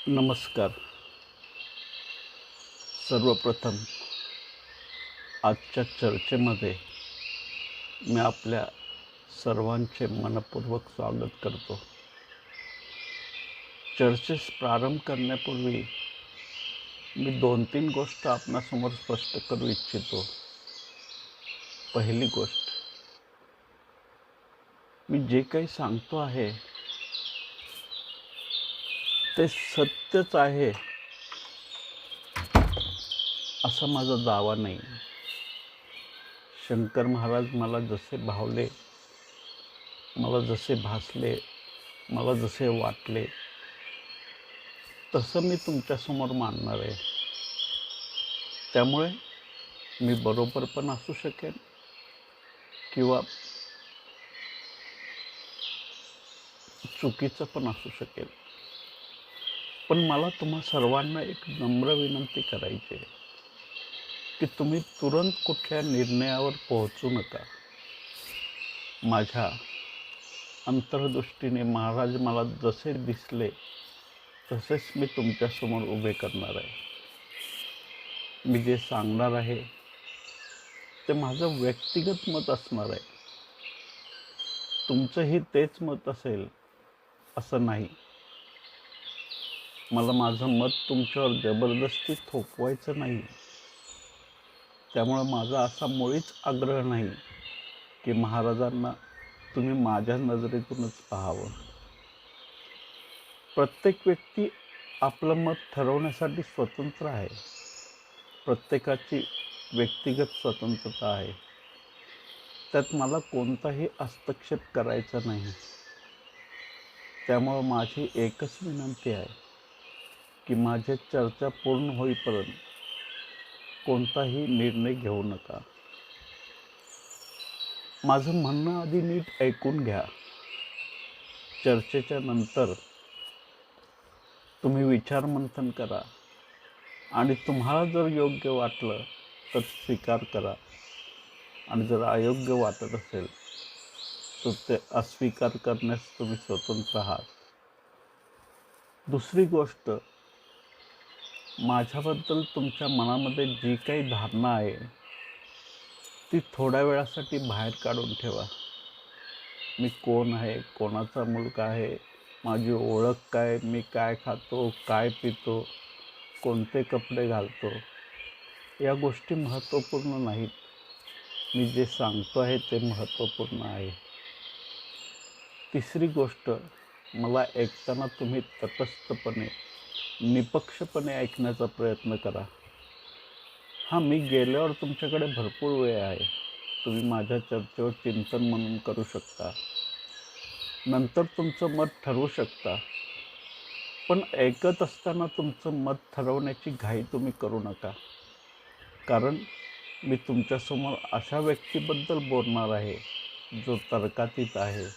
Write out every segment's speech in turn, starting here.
नमस्कार. सर्वप्रथम आजच्या चर्चेमध्ये मी आपल्या सर्वांचे मनपूर्वक स्वागत करतो. चर्चेस प्रारंभ करण्यापूर्वी मी 2-3 गोष्ट आपणासमोर स्पष्ट करू इच्छितो. पहिली गोष्ट, मी जे काही सांगतो आहे ते सत्यच आहे असा माझा दावा नाही. शंकर महाराज मला जसे भावले, मला जसे भासले, मला जसे वाटले तसं मी तुमच्यासमोर मांडणार आहे. त्यामुळे मी बरोबर पण असू शकेन किंवा चुकीचं पण असू शकेल. पण मला तुम्हा सर्वांना एक नम्र विनंती करायची आहे की तुम्ही तुरंत कुठल्या निर्णयावर पोहोचू नका. माझ्या अंतर्दृष्टीने महाराज मला जसे दिसले तसेच मी तुमच्यासमोर उभे करणार आहे. मी जे सांगणार आहे ते माझं व्यक्तिगत मत असणार आहे. तुमचंही तेच मत असेल असं नाही. मला माझं मत तुमच्यावर जबरदस्ती थोपवायचं नाही. त्यामुळे माझा असा मुळीच आग्रह नाही की महाराजांना तुम्ही माझ्या नजरेतूनच पाहावं. प्रत्येक व्यक्ती आपलं मत ठरवण्यासाठी स्वतंत्र आहे. प्रत्येकाची व्यक्तिगत स्वतंत्रता आहे. त्यात मला कोणताही हस्तक्षेप करायचा नाही. त्यामुळं माझी एकच विनंती आहे की माझी चर्चा पूर्ण होईपर्यंत कोणताही निर्णय घेऊ नका. माझं म्हणणं आधी नीट ऐकून घ्या. चर्चेच्या नंतर तुम्ही विचारमंथन करा आणि तुम्हाला जर योग्य वाटलं तर स्वीकार करा आणि जर अयोग्य वाटत असेल तर ते अस्वीकार करण्यास तुम्ही स्वतंत्र आहात. दुसरी गोष्ट, माझ्याबद्दल तुमच्या मनामध्ये जी काही धारणा आहे ती थोड्या वेळासाठी बाहेर काढून ठेवा. मी कोण आहे, कोणाचा मुलगा आहे, माझी ओळख काय, मी काय खातो, काय पितो, कोणते कपडे घालतो, या गोष्टी महत्त्वपूर्ण नाहीत. मी जे सांगतो आहे ते महत्त्वपूर्ण आहे. तिसरी गोष्ट, मला ऐकताना तुम्ही तटस्थपणे, निपक्षपणे ऐकण्याचा प्रयत्न करा. मी गेल्यावर तुमच्याकडे भरपूर वेळ आहे. तुम्ही माझ्या चर्चेवर चिंतन म्हणून करू शकता. नंतर तुमचं मत ठरवू शकता. पण ऐकत असताना तुमचं मत ठरवण्याची घाई तुम्ही करू नका. कारण मी तुमच्यासमोर अशा व्यक्तीबद्दल बोलणार आहे जो तर्कातीत आहे,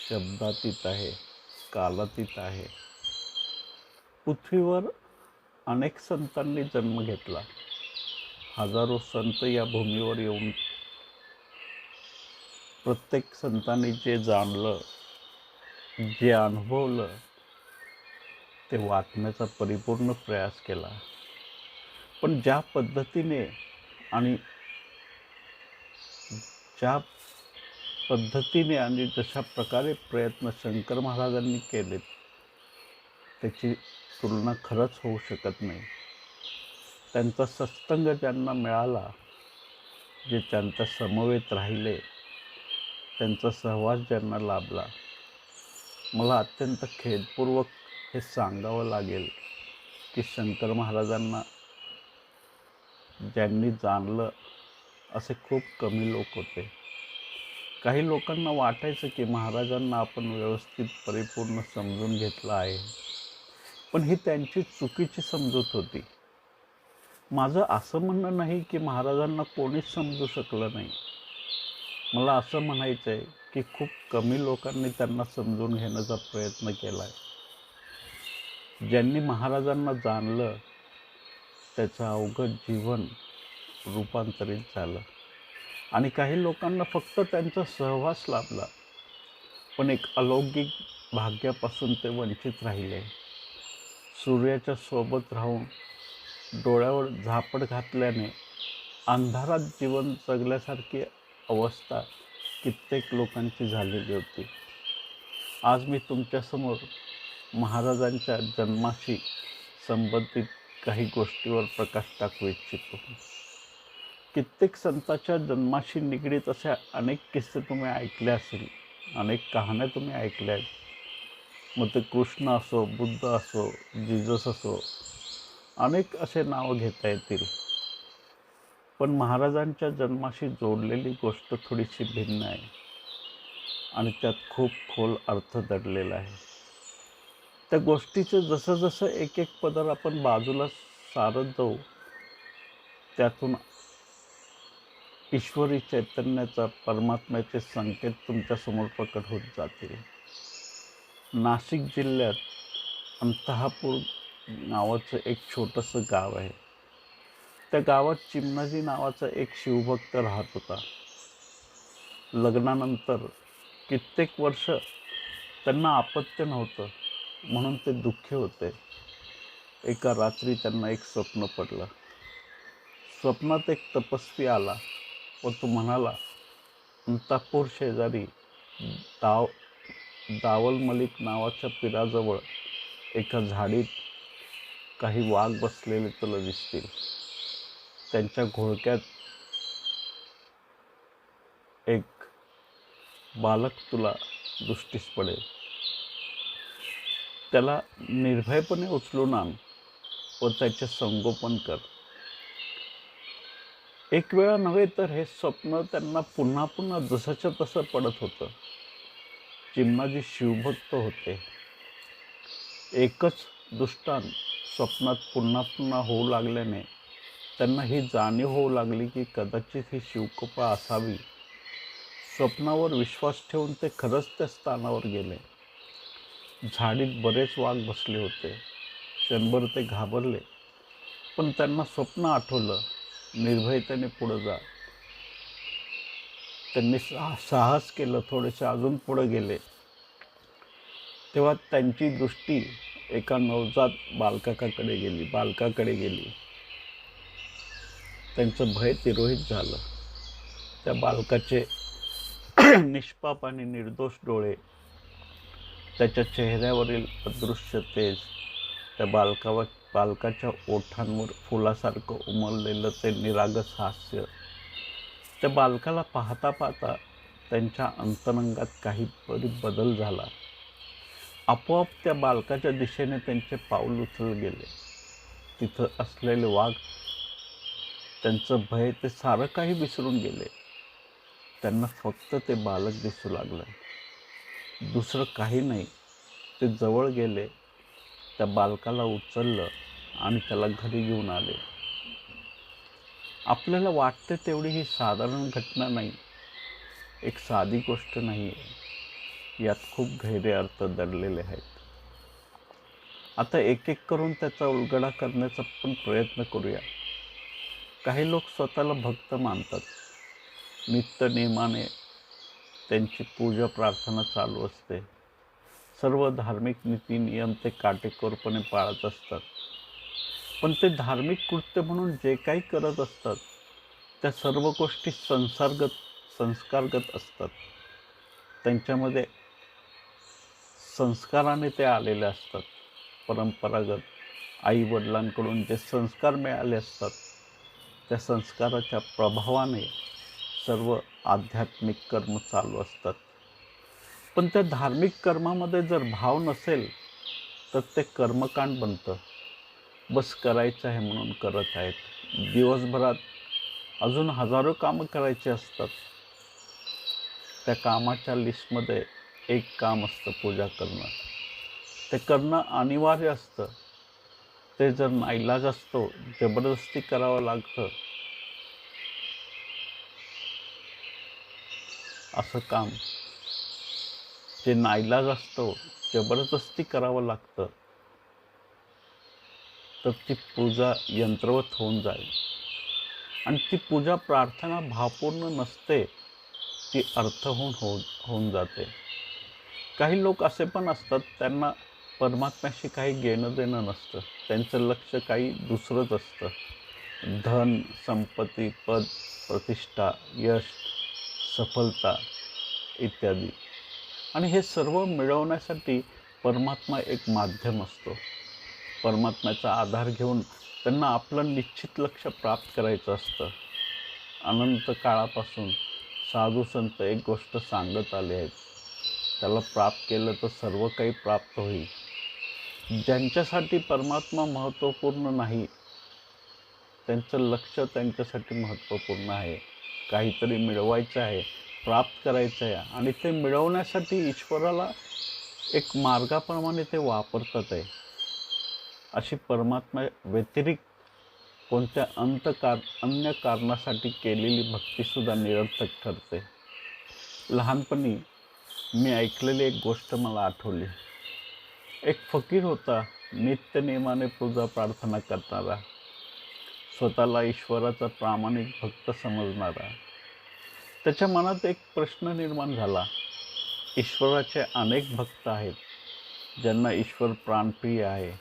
शब्दातीत आहे, कालातीत आहे. पृथ्वीवर अनेक संतांनी जन्म घेतला. हजारो संत या भूमीवर येऊन प्रत्येक संतांनी जे जाणलं, जे अनुभवलं ते वाटण्याचा परिपूर्ण प्रयास केला. पण ज्या पद्धतीने आणि जशा प्रकारे प्रयत्न शंकर महाराजांनी केलेत त्याची तुलना खरंच होऊ शकत नाही. त्यांचा सत्संग ज्यांना मिळाला, जे त्यांच्या समवेत राहिले, त्यांचा सहवास ज्यांना लाभला, मला अत्यंत खेदपूर्वक हे सांगावं लागेल की शंकर महाराजांना ज्यांनी जाणलं असे खूप कमी लोक होते. काही लोकांना वाटायचं की महाराजांना आपण व्यवस्थित परिपूर्ण समजून घेतलं आहे, पण ही त्यांची चुकीची समजूत होती. माझं असं म्हणणं नाही की महाराजांना कोणीच समजू शकलं नाही. मला असं म्हणायचं आहे की खूप कमी लोकांनी त्यांना समजून घेण्याचा प्रयत्न केला आहे. ज्यांनी महाराजांना जाणलं त्याचं अवघड जीवन रूपांतरित झालं आणि काही लोकांना फक्त त्यांचा सहवास लाभला, पण एक अलौकिक भाग्यापासून ते वंचित राहिले. सूर्याच्या सोबत राहून डोळ्यावर झापड घातल्याने अंधारात जीवन जगल्यासारखी अवस्था कित्येक लोकांची झालेली होती. आज मी तुमच्यासमोर महाराजांच्या जन्माशी संबंधित काही गोष्टीवर प्रकाश टाकू इच्छितो. कित्येक संतांच्या जन्माशी निगडीत अशा अनेक किस्से तुम्ही ऐकले असतील, अनेक कहाण्या तुम्ही ऐकल्या आहेत. मग ते कृष्ण असो, बुद्ध असो, जिजस असो, अनेक असे नावं घेता येतील. पण महाराजांच्या जन्माशी जोडलेली गोष्ट थोडीशी भिन्न आहे आणि त्यात खूप खोल अर्थ दडलेला आहे. त्या गोष्टीचं जसं जसं एक एक पदर आपण बाजूला सारत जाऊ, त्यातून ईश्वरी चैतन्याचा, परमात्म्याचे संकेत तुमच्यासमोर प्रकट होत जातील. नाशिक जिल्ह्यात अंतहापूर नावाचं एक छोटंसं गाव आहे. त्या गावात चिमणाजी नावाचा एक शिवभक्त राहत होता. लग्नानंतर कित्येक वर्ष त्यांना अपत्य नव्हतं, म्हणून ते दुःखी होते. एका रात्री त्यांना एक स्वप्न पडलं. स्वप्नात एक तपस्वी आला व तो म्हणाला, अंतापूर शेजारी दावल मलिक नावाच्या पिराजवळ एका झाडीत काही वाघ बसलेले तुला दिसतील. त्यांच्या घोळक्यात एक बालक तुला दृष्टीस पडेल. त्याला निर्भयपणे उचलून आण व त्याचे संगोपन कर. एक वेळा नव्हे तर हे स्वप्न त्यांना पुन्हा पुन्हा जसंच्या तसं पडत होतं. चिमणाजी शिवभक्त होते. एकच दृष्टांत स्वप्नात पुन्हा पुन्हा होऊ लागल्याने त्यांना ही जाणीव होऊ लागली की कदाचित ही शिवकृपा असावी. स्वप्नावर विश्वास ठेवून ते खरंच त्या स्थानावर गेले. झाडीत बरेच वाघ बसले होते. क्षणभर ते घाबरले, पण त्यांना स्वप्न आठवलं. निर्भयतेने पुढे जा. त्यांनी साहस केलं. थोडेसे अजून पुढे गेले तेव्हा त्यांची दृष्टी एका नवजात बालकाकडे गेली. त्यांचं भय तिरोहित झालं. त्या बालकाचे निष्पाप आणि निर्दोष डोळे, त्याच्या चेहऱ्यावरील अदृश्य तेज, त्या बालकाच्या ओठांवर फुलासारखं उमललेलं ते निरागस हास्य, त्या बालकाला पाहता पाहता त्यांच्या अंतरंगात काहीतरी बदल झाला. आपोआप त्या बालकाच्या दिशेने त्यांचे पाऊल उचलले गेले. तिथं असलेले वाघ, त्यांचं भय, ते सारं काही विसरून गेले. त्यांना फक्त ते बालक दिसू लागलं, दुसरं काही नाही. ते जवळ गेले, त्या बालकाला उचललं आणि त्याला घरी घेऊन आले. आपल्याला वाटते तेवढी ही साधारण घटना नाही, एक साधी गोष्ट नाही आहे. यात खूप गहिरे अर्थ दडलेले आहेत. आता एक एक करून त्याचा उलगडा करण्याचा पण प्रयत्न करूया. काही लोक स्वतःला भक्त मानतात. नित्य नियमाने त्यांची पूजा प्रार्थना चालू असते. सर्व धार्मिक नीती नियम ते काटेकोरपणे पाळत असतात. पण ते धार्मिक कृत्य म्हणून जे काही करत असतात त्या सर्व गोष्टी संस्कारगत असतात. त्यांच्यामध्ये संस्काराने ते आलेले असतात. परंपरागत आईवडिलांकडून जे संस्कार मिळाले असतात त्या संस्काराच्या प्रभावाने सर्व आध्यात्मिक कर्म चालू असतात. पण त्या धार्मिक कर्मामध्ये जर भाव नसेल तर ते कर्मकांड बनतं. बस करायचं आहे म्हणून करत आहेत. दिवसभरात अजून हजारो कामं करायची असतात. त्या कामाच्या लिस्टमध्ये एक काम असतं, पूजा करणं. ते करणं अनिवार्य असतं. ते जर नाईलाज असतो, जबरदस्ती करावं लागतं, असं काम जे नाईलाज असतो, जबरदस्ती करावं लागतं, तर ती पूजा यंत्रवत होऊन जाईल. आणि ती पूजा प्रार्थना भावपूर्ण नसते, ती अर्थहीन होऊन जाते. काही लोक असे पण असतात, त्यांना परमात्म्याशी काही घेणं देणं नसतं. त्यांचं लक्ष काही दुसरंच असतं. धन, संपत्ती, पद, प्रतिष्ठा, यश, सफलता इत्यादी. आणि हे सर्व मिळवण्यासाठी परमात्मा एक माध्यम असतो. परमात्म्याचा आधार घेऊन त्यांना आपलं निश्चित लक्ष प्राप्त करायचं असतं. अनंत काळापासून साधू संत एक गोष्ट सांगत आले आहेत, त्याला प्राप्त केलं तर सर्व काही प्राप्त होईल. ज्यांच्यासाठी परमात्मा महत्त्वपूर्ण नाही, त्यांचं लक्ष त्यांच्यासाठी महत्त्वपूर्ण आहे. काहीतरी मिळवायचं आहे, प्राप्त करायचं आहे, आणि ते मिळवण्यासाठी ईश्वराला एक मार्गाप्रमाणे ते वापरतात आहे. अशी परमात्मा व्यतिरिक्त कोणत्या अन्य कारणासाठी केलेली भक्तीसुद्धा निरर्थक ठरते. लहानपणी मी ऐकलेली एक गोष्ट मला आठवली. एक फकीर होता, नित्यनेमाने पूजा प्रार्थना करणारा, स्वतःला ईश्वराचा प्रामाणिक भक्त समजणारा. त्याच्या मनात एक प्रश्न निर्माण झाला. ईश्वराचे अनेक भक्त आहेत, ज्यांना ईश्वर प्राणप्रिय आहे,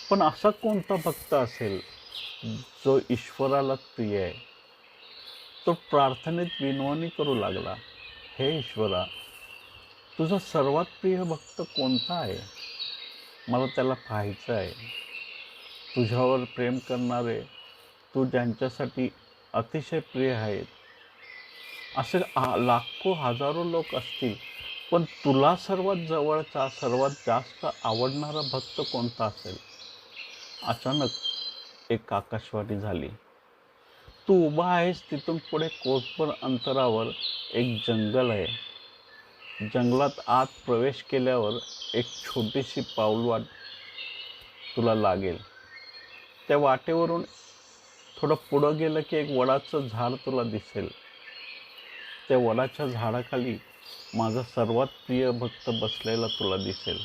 पण असा कोणता भक्त असेल जो ईश्वराला प्रिय आहे? तो प्रार्थनेत विनवणी करू लागला, हे ईश्वरा, तुझा सर्वात प्रिय भक्त कोणता आहे? मला त्याला पाहायचं आहे. तुझ्यावर प्रेम करणारे, तू ज्यांच्यासाठी अतिशय प्रिय आहेत, असे लाखो हजारो लोक असतील, पण तुला सर्वात जवळचा, सर्वात जास्त आवडणारा भक्त कोणता असेल? अचानक एक आकाशवाणी झाली. तू उभा आहेस तिथून पुढे कोसभर अंतरावर एक जंगल आहे. जंगलात आत प्रवेश केल्यावर एक छोटीशी पाऊलवाट तुला लागेल. त्या वाटेवरून थोडं पुढं गेलं की एक वडाचं झाड तुला दिसेल. त्या वडाच्या झाडाखाली माझा सर्वात प्रिय भक्त बसलेला तुला दिसेल.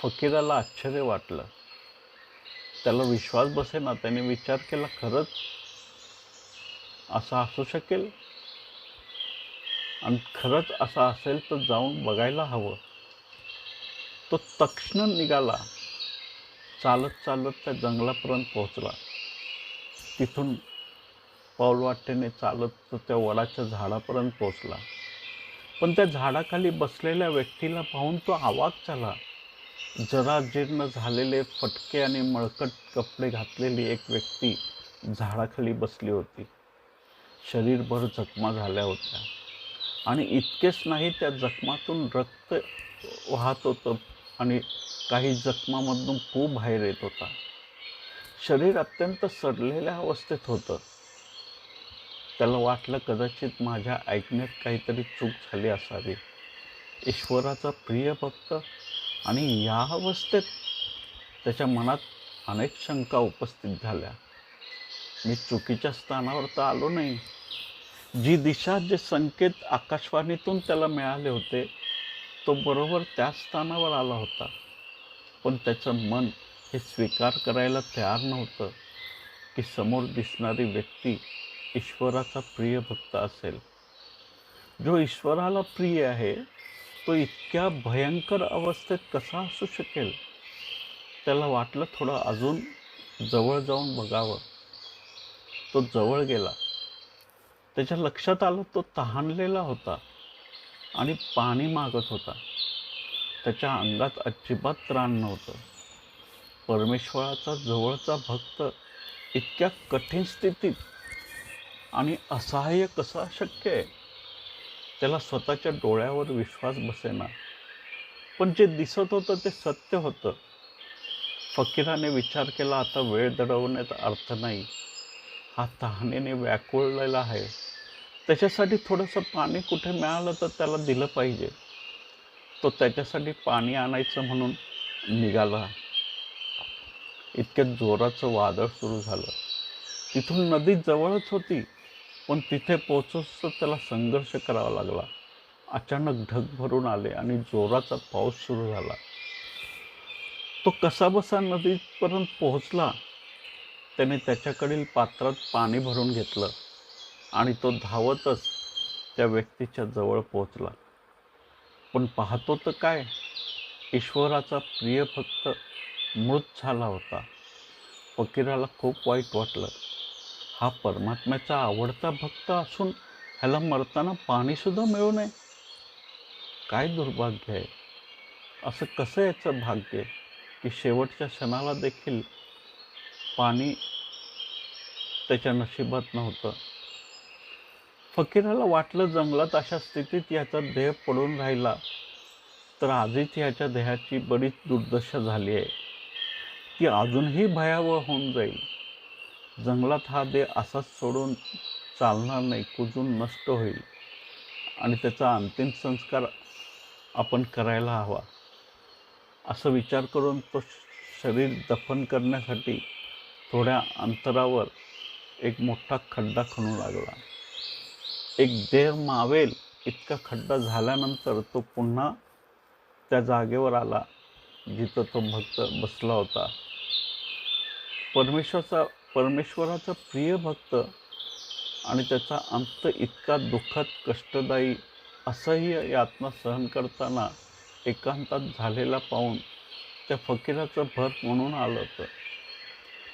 फकीराला आश्चर्य वाटलं. त्याला विश्वास बसेना. त्याने विचार केला, खरंच असं असू शकेल? आणि खरंच असं असेल तर जाऊन बघायला हवं. तो तक्षण निघाला. चालत चालत त्या जंगलापर्यंत पोहोचला. तिथून पाऊलवाटेने चालत तो त्या वडाच्या झाडापर्यंत पोहोचला. पण त्या झाडाखाली बसलेल्या व्यक्तीला पाहून तो अवाक झाला. जरा जीर्ण झालेले, फटके आणि मळकट कपडे घातलेली एक व्यक्ती झाडाखाली बसली होती. शरीरभर जखमा झाल्या होत्या, आणि इतकेच नाही, त्या जखमातून रक्त वाहत होतं आणि काही जखमामधून पू बाहेर येत होता. शरीर अत्यंत सडलेल्या अवस्थेत होतं. त्याला वाटलं, कदाचित माझ्या ऐकण्यात काहीतरी चूक झाली असावी. ईश्वराचा प्रिय भक्त, आणि या अवस्थेत? त्याच्या मनात अनेक शंका उपस्थित झाल्या. मी चुकीच्या स्थानावर तर आलो नाही. जी दिशा, जे संकेत आकाशवाणीतून त्याला मिळाले होते, तो बरोबर त्याच स्थानावर आला होता. पण त्याचं मन हे स्वीकार करायला तयार नव्हतं की समोर दिसणारी व्यक्ती ईश्वराचा प्रिय भक्त असेल. जो ईश्वराला प्रिय आहे, तो इतक्या भयंकर अवस्थेत कसा असू शकेल? त्याला वाटलं, थोडं अजून जवळ जाऊन बघावं. तो जवळ गेला. त्याच्या लक्षात आलं, तो तहानलेला होता आणि पाणी मागत होता. त्याच्या अंगात अजिबात त्राण नव्हतं. परमेश्वराचा जवळचा भक्त इतक्या कठीण स्थितीत आणि असहाय्य कसा शक्य आहे? त्याला स्वतःच्या डोळ्यावर विश्वास बसेना. पण जे दिसत होतं ते सत्य होतं. फकीराने विचार केला, आता वेळ दडवण्यात अर्थ नाही. हा तहानेने व्याकुळलेला आहे. त्याच्यासाठी थोडंसं पाणी कुठे मिळालं तर त्याला दिलं पाहिजे. तो त्याच्यासाठी पाणी आणायचं म्हणून निघाला. इतक्यात जोराचं वादळ सुरू झालं. तिथून नदी जवळच होती, पण तिथे पोहोचूस त्याला संघर्ष करावा लागला. अचानक ढग भरून आले आणि जोराचा पाऊस सुरू झाला. तो कसाबसा नदीपर्यंत पोहोचला. त्याने त्याच्याकडील पात्रात पाणी भरून घेतलं आणि तो धावतच त्या व्यक्तीच्या जवळ पोहोचला. पण पाहतो तर काय, ईश्वराचा प्रिय भक्त मृत झाला होता. फकीराला खूप वाईट वाटलं. हा परमात्म्याचा आवडता भक्त असून ह्याला मरताना पाणीसुद्धा मिळू नये. काय दुर्भाग्य आहे. असं कसं याचं भाग्य की शेवटच्या क्षणाला देखील पाणी त्याच्या नशिबात नव्हतं. फकीराला वाटलं जंगलात अशा स्थितीत याचा देह पडून राहिला तर आधीच याच्या देहाची बरीच दुर्दशा झाली आहे, ती अजूनही भयावह होऊन जाईल. जंगलात हा देह असाच सोडून चालणार नाही, कुजून नष्ट होईल आणि त्याचा अंतिम संस्कार आपण करायला हवा. असं विचार करून तो शरीर दफन करण्यासाठी थोड्या अंतरावर एक मोठा खड्डा खणू लागला. एक देह मावेल इतका खड्डा झाल्यानंतर तो पुन्हा त्या जागेवर आला जिथं तो भक्त बसला होता. परमेश्वराचा प्रिय भक्त आणि त्याचा अंत इतका दुःखद, कष्टदायी, असह्य यातना सहन करताना एकांतात झालेला पाहून त्या फकीराचं भर म्हणून आलं होतं.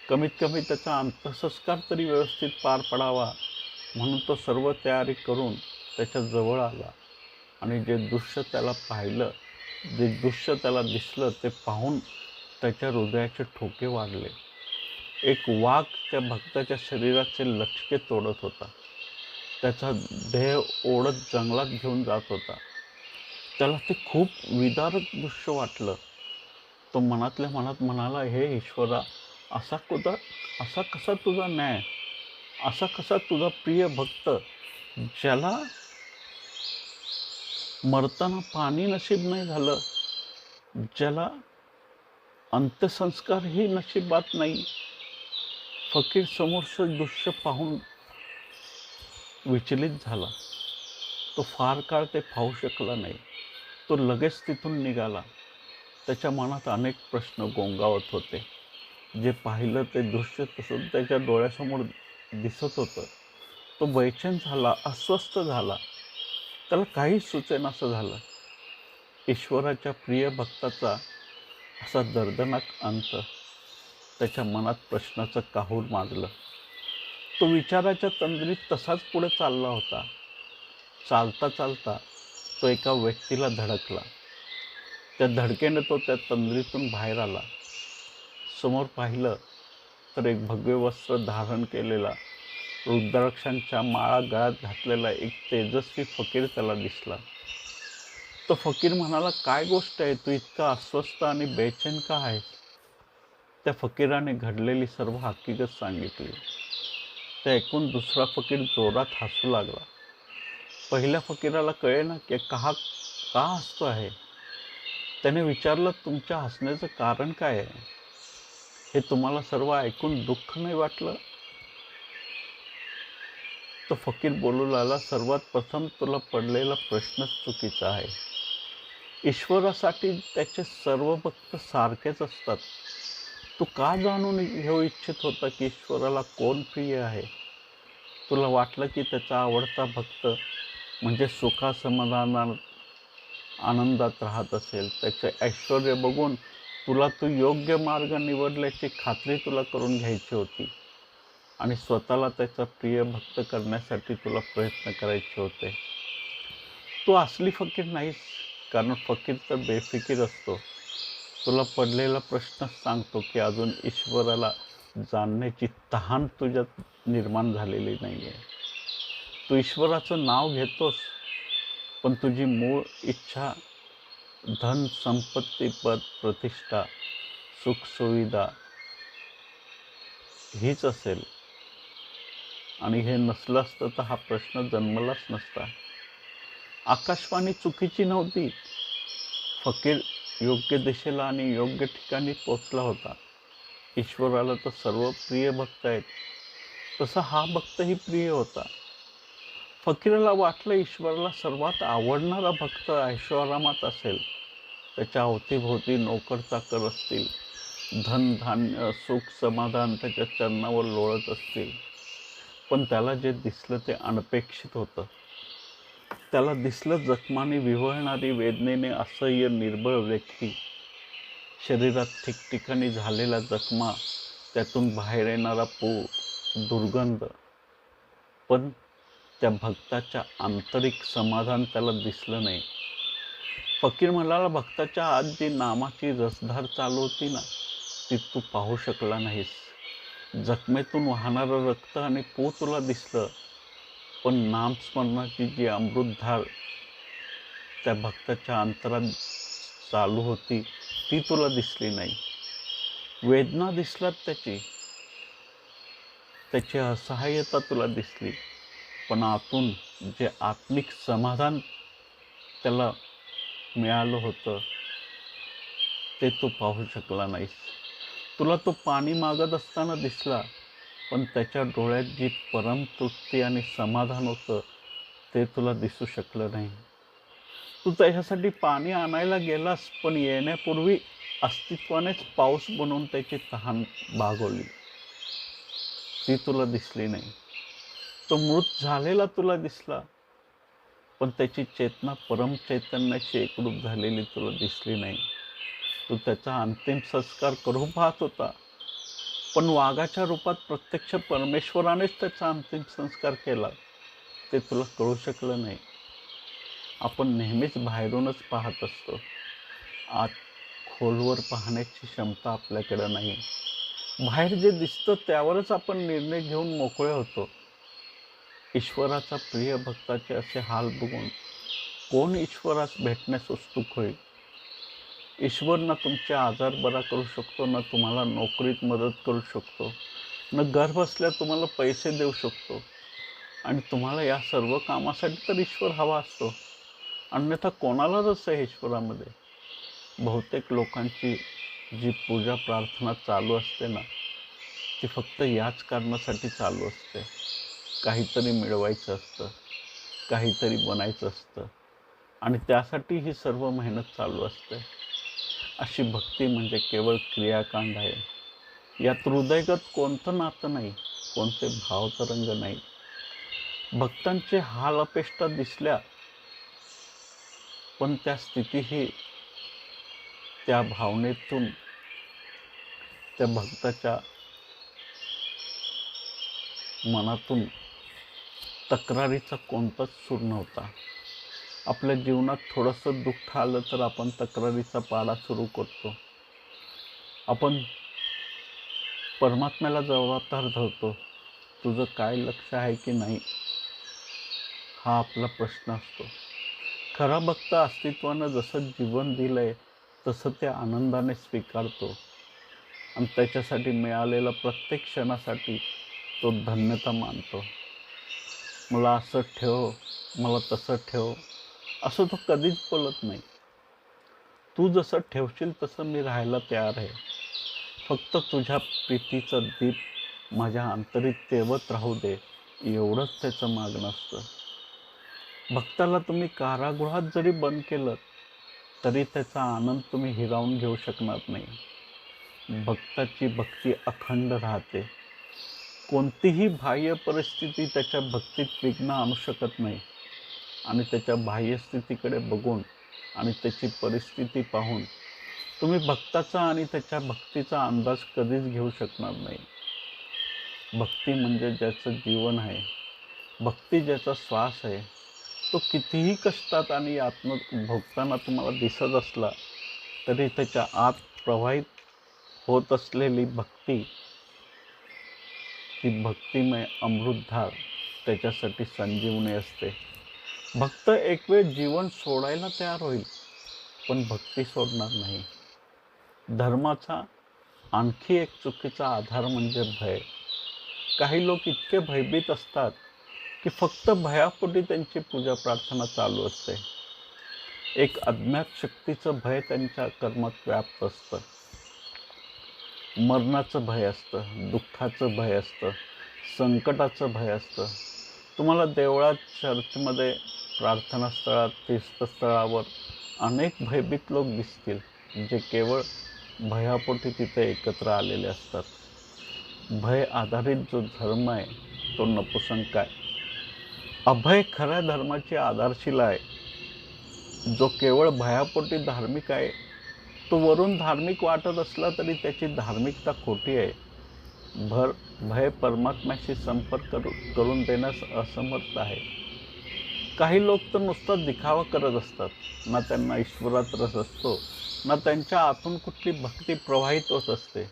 कमीत कमी त्याचा अंत्यसंस्कार तरी व्यवस्थित पार पडावा म्हणून तो सर्व तयारी करून त्याच्या जवळ आला आणि जे दृश्य त्याला दिसलं ते पाहून त्याच्या हृदयाचे ठोके वाढले. एक वाघ त्या भक्ताच्या शरीराचे लटके तोडत होता. त्याचा देह ओढत जंगलात घेऊन जात होता. त्याला ते खूप विदारक दृश्य वाटलं. तो मनातल्या मनात म्हणाला, हे ईश्वरा, असा कसा तुझा न्याय, असा कसा तुझा प्रिय भक्त, ज्याला मरताना पाणी नशीब नाही झालं, ज्याला अंत्यसंस्कारही नशिबात नाही. फकीर समोरचं दृश्य पाहून विचलित झाला. तो फार काळ ते पाहू शकला नाही. तो लगेच तिथून निघाला. त्याच्या मनात अनेक प्रश्न गोंगावत होते. जे पाहिलं ते दृश्य तसं त्याच्या डोळ्यासमोर दिसत होतं. तो बेचैन झाला, अस्वस्थ झाला. त्याला काहीच सुचेनासं झालं. ईश्वराच्या प्रिय भक्ताचा असा दर्दनाक अंत त्याच्या मनात प्रश्नाचं काहूर माजलं. तो विचाराच्या तंद्रीत तसाच पुढे चालला होता. चालता चालता तो एका व्यक्तीला धडकला. त्या धडकेने तो त्या तंद्रीतून बाहेर आला. समोर पाहिलं तर एक भगवे वस्त्र धारण केलेला, रुद्राक्षांच्या माळा गळ्यात घातलेला एक तेजस्वी फकीर त्याला दिसला. तो फकीर म्हणाला, काय गोष्ट आहे, तू इतका अस्वस्थ आणि बेचैन का आहेस? त्या फकीराने घडलेली सर्व हकीकत सांगितली. ते ऐकून दुसरा फकीर जोरात हसू लागला. पहिल्या फकीराला कळेना की का हसतो आहे. त्याने विचारलं, तुमच्या हसण्याचं कारण काय आहे? हे तुम्हाला सर्व ऐकून दुःख नाही वाटलं? तो फकीर बोलू लागला, सर्वात प्रथम तुला पडलेला प्रश्नच चुकीचा आहे. ईश्वरासाठी त्याचे सर्व भक्त सारखेच असतात. तू का जाणून घेऊ इच्छित होता की ईश्वराला कोण प्रिय आहे? तुला वाटलं की त्याचा आवडता भक्त म्हणजे सुखासमाधानात आनंदात राहत असेल. त्याचे ऐश्वर्य बघून तू योग्य मार्ग निवडल्याची खात्री तुला करून घ्यायची होती आणि स्वतःला त्याचा प्रिय भक्त करण्यासाठी तुला प्रयत्न करायचे होते. तू असली फकीर नाहीस, कारण फकीर तर बेफिकीर असतो. तुला पडलेला प्रश्नच सांगतो की अजून ईश्वराला जाणण्याची तहान तुझ्यात निर्माण झालेली नाही आहे. तू ईश्वराचं नाव घेतोस, पण तुझी मूळ इच्छा धन, संपत्ती, पद, प्रतिष्ठा, सुखसुविधा हीच असेल. आणि हे नसलं असतं तर हा प्रश्न जन्मलाच नसता. आकाशवाणी चुकीची नव्हती. फकीर योग्य दिशेला आणि योग्य ठिकाणी पोचला होता. ईश्वराला तर सर्व प्रिय भक्त आहेत, तसा हा भक्तही प्रिय होता. फकीराला वाटलं ईश्वराला सर्वात आवडणारा भक्त ऐशोआरामात असेल. त्याच्या अवतीभोवती नोकर चाकर असतील, धन धान्य सुख समाधान त्याच्या चरणावर लोळत असतील. पण त्याला जे दिसलं ते अनपेक्षित होतं. त्याला दिसलं जखमाने विव्हळणारी, वेदनेने असह्य निर्बळ व्यक्ती शरीरात ठिकठिकाणी झालेल्या जखमा, त्यातून बाहेर येणारा दुर्गंध, पण त्या भक्ताच्या आंतरिक समाधान त्याला दिसलं नाही. फकीर म्हणाला, भक्ताच्या आत जी नामाची रसधार चालू होती ना, ती तू पाहू शकला नाहीस. जखमेतून वाहणारं रक्त आणि तुला दिसलं, पण नामस्मरणाची जी अमृतधार त्या भक्ताच्या अंतरात चालू होती, ती तुला दिसली नाही. वेदना दिसलात त्याची असहाय्यता तुला दिसली, पण आतून जे आत्मिक समाधान त्याला मिळालं होतं, ते तू पाहू शकला नाहीस. तुला तो पाणी मागत असताना दिसला, पण त्याच्या डोळ्यात जी परमतृप्ती आणि समाधान होतं, ते तुला दिसू शकलं नाही. तू त्याच्यासाठी पाणी आणायला गेलास, पण येण्यापूर्वी अस्तित्वानेच पाऊस बनवून त्याची तहान भागवली, ती तुला दिसली नाही. तो मृत झालेला तुला दिसला, पण त्याची चेतना परमचैतन्याशी एकरूप झालेली तुला दिसली नाही. तू त्याचा अंतिम संस्कार करू पाहत होता, पण वाघाच्या रूपात प्रत्यक्ष परमेश्वरानेच त्याचा अंतिम संस्कार केला, ते तुला कळू शकलं नाही. आपण नेहमीच बाहेरूनच पाहत असतो, आत खोलवर पाहण्याची क्षमता आपल्याकडे नाही. बाहेर जे दिसतं त्यावरच आपण निर्णय घेऊन मोकळे होतो. ईश्वराचा प्रिय भक्ताचे असे हाल बघून कोण ईश्वरास भेटण्यास उत्सुक होईल? ईश्वर ना तुमचे आजार बरा करू शकतो, ना तुम्हाला नोकरीत मदत करू शकतो, न घर बसल्या तुम्हाला पैसे देऊ शकतो. आणि तुम्हाला या सर्व कामासाठी तर ईश्वर हवा असतो, अन्यथा कोणाला रस आहे ईश्वरामध्ये? बहुतेक लोकांची जी पूजा प्रार्थना चालू असते ना, ती फक्त याच कारणासाठी चालू असते. काहीतरी मिळवायचं असतं, काहीतरी बनायचं असतं, आणि त्यासाठी ही सर्व मेहनत चालू असते. अशी भक्ती म्हणजे केवळ क्रियाकांड आहे. यात हृदयगत कोणतं नातं नाही, कोणते भावतरंग नाही. भक्तांचे हाल अपेष्टा दिसल्या, पण त्या स्थितीही त्या भावनेतून त्या भक्ताच्या मनातून तक्रारीचा कोणताच सूर नव्हता. आपल्या जीवनात थोडंसं दुःख आलं तर आपण तक्रारीचा पाडा सुरू करतो. आपण परमात्म्याला जबाबदार धरतो. तुझं काय लक्ष आहे की नाही, हा आपला प्रश्न असतो. खरा भक्त अस्तित्वानं जसं जीवन दिलंय तसं ते आनंदाने स्वीकारतो, आणि त्याच्यासाठी मिळालेल्या प्रत्येक क्षणासाठी तो धन्यता मानतो. मला असं ठेव, मला तसं ठेव, असं तो कधीच बोलत नाही. तू जसं ठेवशील तसं मी राहायला तयार आहे. फक्त तुझ्या प्रीतीचं दीप माझ्या अंतरीत तेवत राहू दे, एवढंच त्याचं मागणं असतं. भक्ताला तुम्ही कारागृहात जरी बंद केलं तरी त्याचा आनंद तुम्ही हिरावून घेऊ शकणार नाही. भक्ताची भक्ती अखंड राहते. कोणतीही बाह्य परिस्थिती त्याच्या भक्तीत विघ्न आणू शकत नाही, आणि त्याच्या बाह्यस्थितीकडे बघून आणि त्याची परिस्थिती पाहून तुम्ही भक्ताचा आणि त्याच्या भक्तीचा अंदाज कधीच घेऊ शकणार नाही. भक्ती म्हणजे ज्याचं जीवन आहे, भक्ती ज्याचा श्वास आहे, तो कितीही कष्टात आणि यातनं भोगताना तुम्हाला दिसत असला तरी त्याच्या आत प्रवाहित होत असलेली भक्ती, ती भक्तिमय अमृतधार त्याच्यासाठी संजीवनी असते. भक्त एक वेळ जीवन सोडायला तयार होईल, पण भक्ती सोडणार नाही. धर्माचा आणखी एक चुकीचा आधार म्हणजे भय. काही लोक इतके भयभीत असतात की फक्त भयापोटी त्यांची पूजा प्रार्थना चालू असते. एक अज्ञात शक्तीचं भय त्यांच्या कर्मात व्याप्त असतं. मरणाचं भय असतं, दुःखाचं भय असतं, संकटाचं भय असतं. तुम्हाला देवळात, चर्चमध्ये, प्रार्थनास्थळात, तीर्थस्थळावर अनेक भयभीत लोक दिसतील, जे केवळ भयापोटी तिथे एकत्र आलेले असतात. भय आधारित जो धर्म आहे तो नपुसंक आहे. अभय खऱ्या धर्माची आधारशिला आहे. जो केवळ भयापोटी धार्मिक आहे तो वरून धार्मिक वाटत असला तरी त्याची धार्मिकता खोटी आहे. भय परमात्म्याशी संपर्क करून देण्यास असमर्थ आहे. काही लोक तर नुसता दिखावा करत असतात. ना त्यांना ईश्वरात रस असतो, ना त्यांच्या आतून कुठली भक्ती प्रवाहित होत असते.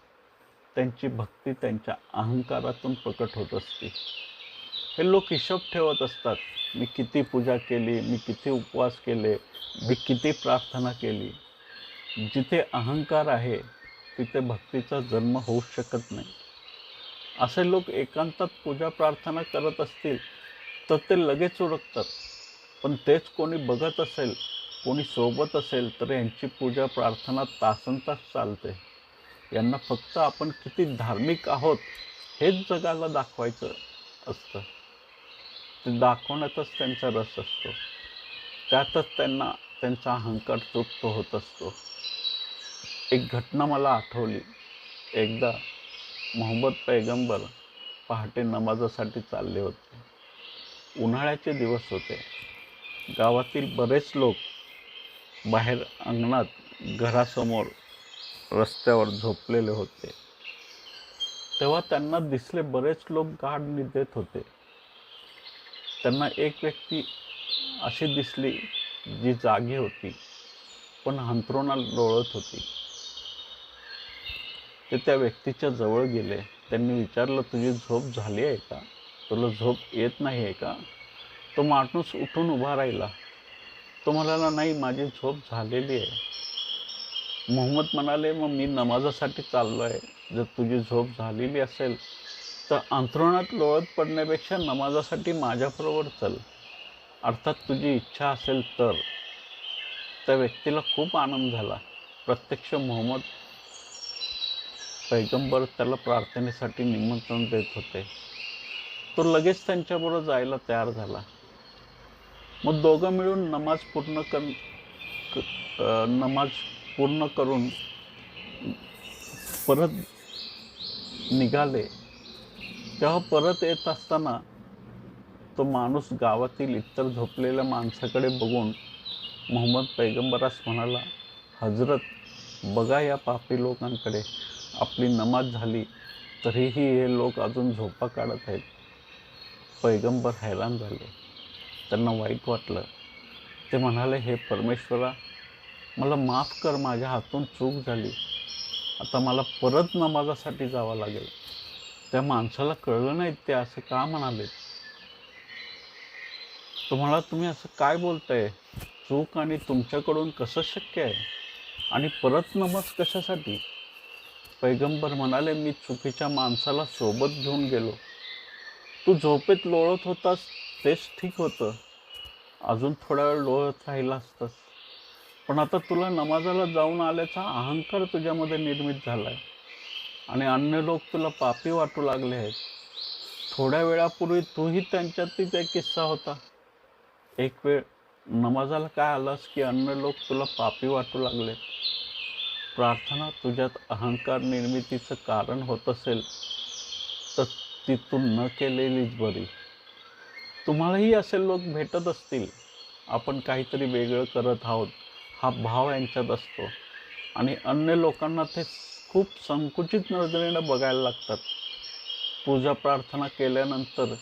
त्यांची भक्ती त्यांच्या अहंकारातून प्रकट होत असते. हे लोक हिशोब ठेवत असतात. मी किती पूजा केली, मी किती उपवास केले, मी किती प्रार्थना केली. जिथे अहंकार आहे तिथे भक्तीचा जन्म होऊ शकत नाही. असे लोक एकांतात पूजा प्रार्थना करत असतील तर ते लगेच ओळखतात. पण तेच कोणी बघत असेल, कोणी सोबत असेल तर यांची पूजा प्रार्थना तासनतास चालते. यांना फक्त आपण किती धार्मिक आहोत हेच जगाला दाखवायचं असतं. ते दाखवण्यातच त्यांचा रस असतो. त्यातच त्यांना त्यांचा अहंकार तृप्त होत असतो. एक घटना मला आठवली. एकदा मोहम्मद पैगंबर पहाटे नमाजासाठी चालले होते. उन्हाळ्याचे दिवस होते. गावातील बरेच लोक बाहेर अंगणात घरासमोर रस्त्यावर झोपलेले होते. तेव्हा त्यांना दिसले बरेच लोक गाढ निद्रेत होते. त्यांना एक व्यक्ती अशी दिसली जी जागी होती पण अंथरुणात लोळत होती. ते त्या व्यक्तीच्या जवळ गेले. त्यांनी विचारलं, तुझी झोप झाली आहे का? तुला झोप येत नाही आहे का? तो माणूस उठून उभा राहिला. तो म्हणाला, नाही, माझी झोप झालेली आहे. मोहम्मद म्हणाले, मग मी नमाजासाठी चाललो आहे. जर तुझी झोप झालेली असेल तर अंथरुणात लोळत पडण्यापेक्षा नमाजासाठी माझ्याबरोबर चल. अर्थात तुझी इच्छा असेल तर. त्या व्यक्तीला खूप आनंद झाला. प्रत्यक्ष मोहम्मद पैगंबर त्याला प्रार्थनेसाठी निमंत्रण देत होते. तो लगेच त्यांच्याबरोबर जायला तयार झाला. मग दोघं मिळून नमाज पूर्ण करून परत निघाले. तेव्हा परत येत असताना तो माणूस गावातील इतर झोपलेल्या माणसाकडे बघून मोहम्मद पैगंबरास म्हणाला, हजरत, बघा या पापी लोकांकडे. आपली नमाज झाली तरीही हे लोक अजून झोपा काढत आहेत. पैगंबर हैराण झाले. त्यांना वाईट वाटलं. ते म्हणाले, हे परमेश्वरा, मला माफ कर, माझ्या हातून चूक झाली. आता मला परत नमाजासाठी जावं लागेल. त्या माणसाला कळलं नाही ते असं का म्हणाले. तो म्हणाला, तुम्ही असं काय बोलताय? चूक आणि तुमच्याकडून कसं शक्य आहे? आणि परत नमाज कशासाठी? पैगंबर म्हणाले, मी चुकीच्या माणसाला सोबत घेऊन गेलो. तू झोपेत लोळत होतास तेच ठीक होतं. अजून थोडा वेळ लोळत राहिला असतास. पण आता तुला नमाजाला जाऊन आल्याचा अहंकार तुझ्यामध्ये निर्मित झालाय आणि अन्य लोक तुला पापी वाटू लागले आहेत. थोड्या वेळापूर्वी तूही त्यांच्यातीच एक किस्सा होता. एक वेळ नमाजाला काय आलास की अन्य लोक तुला पापी वाटू लागले. प्रार्थना तुझ्यात अहंकार निर्मितीचं कारण होत असेल तर तिथून न केलेलीच बरी. तुम्हालाही असे लोक भेटत असतील. आपण काहीतरी वेगळं करत आहोत हा भाव यांच्यात असतो आणि अन्य लोकांना ते खूप संकुचित नजरेनं बघायला लागतात. पूजा प्रार्थना केल्यानंतर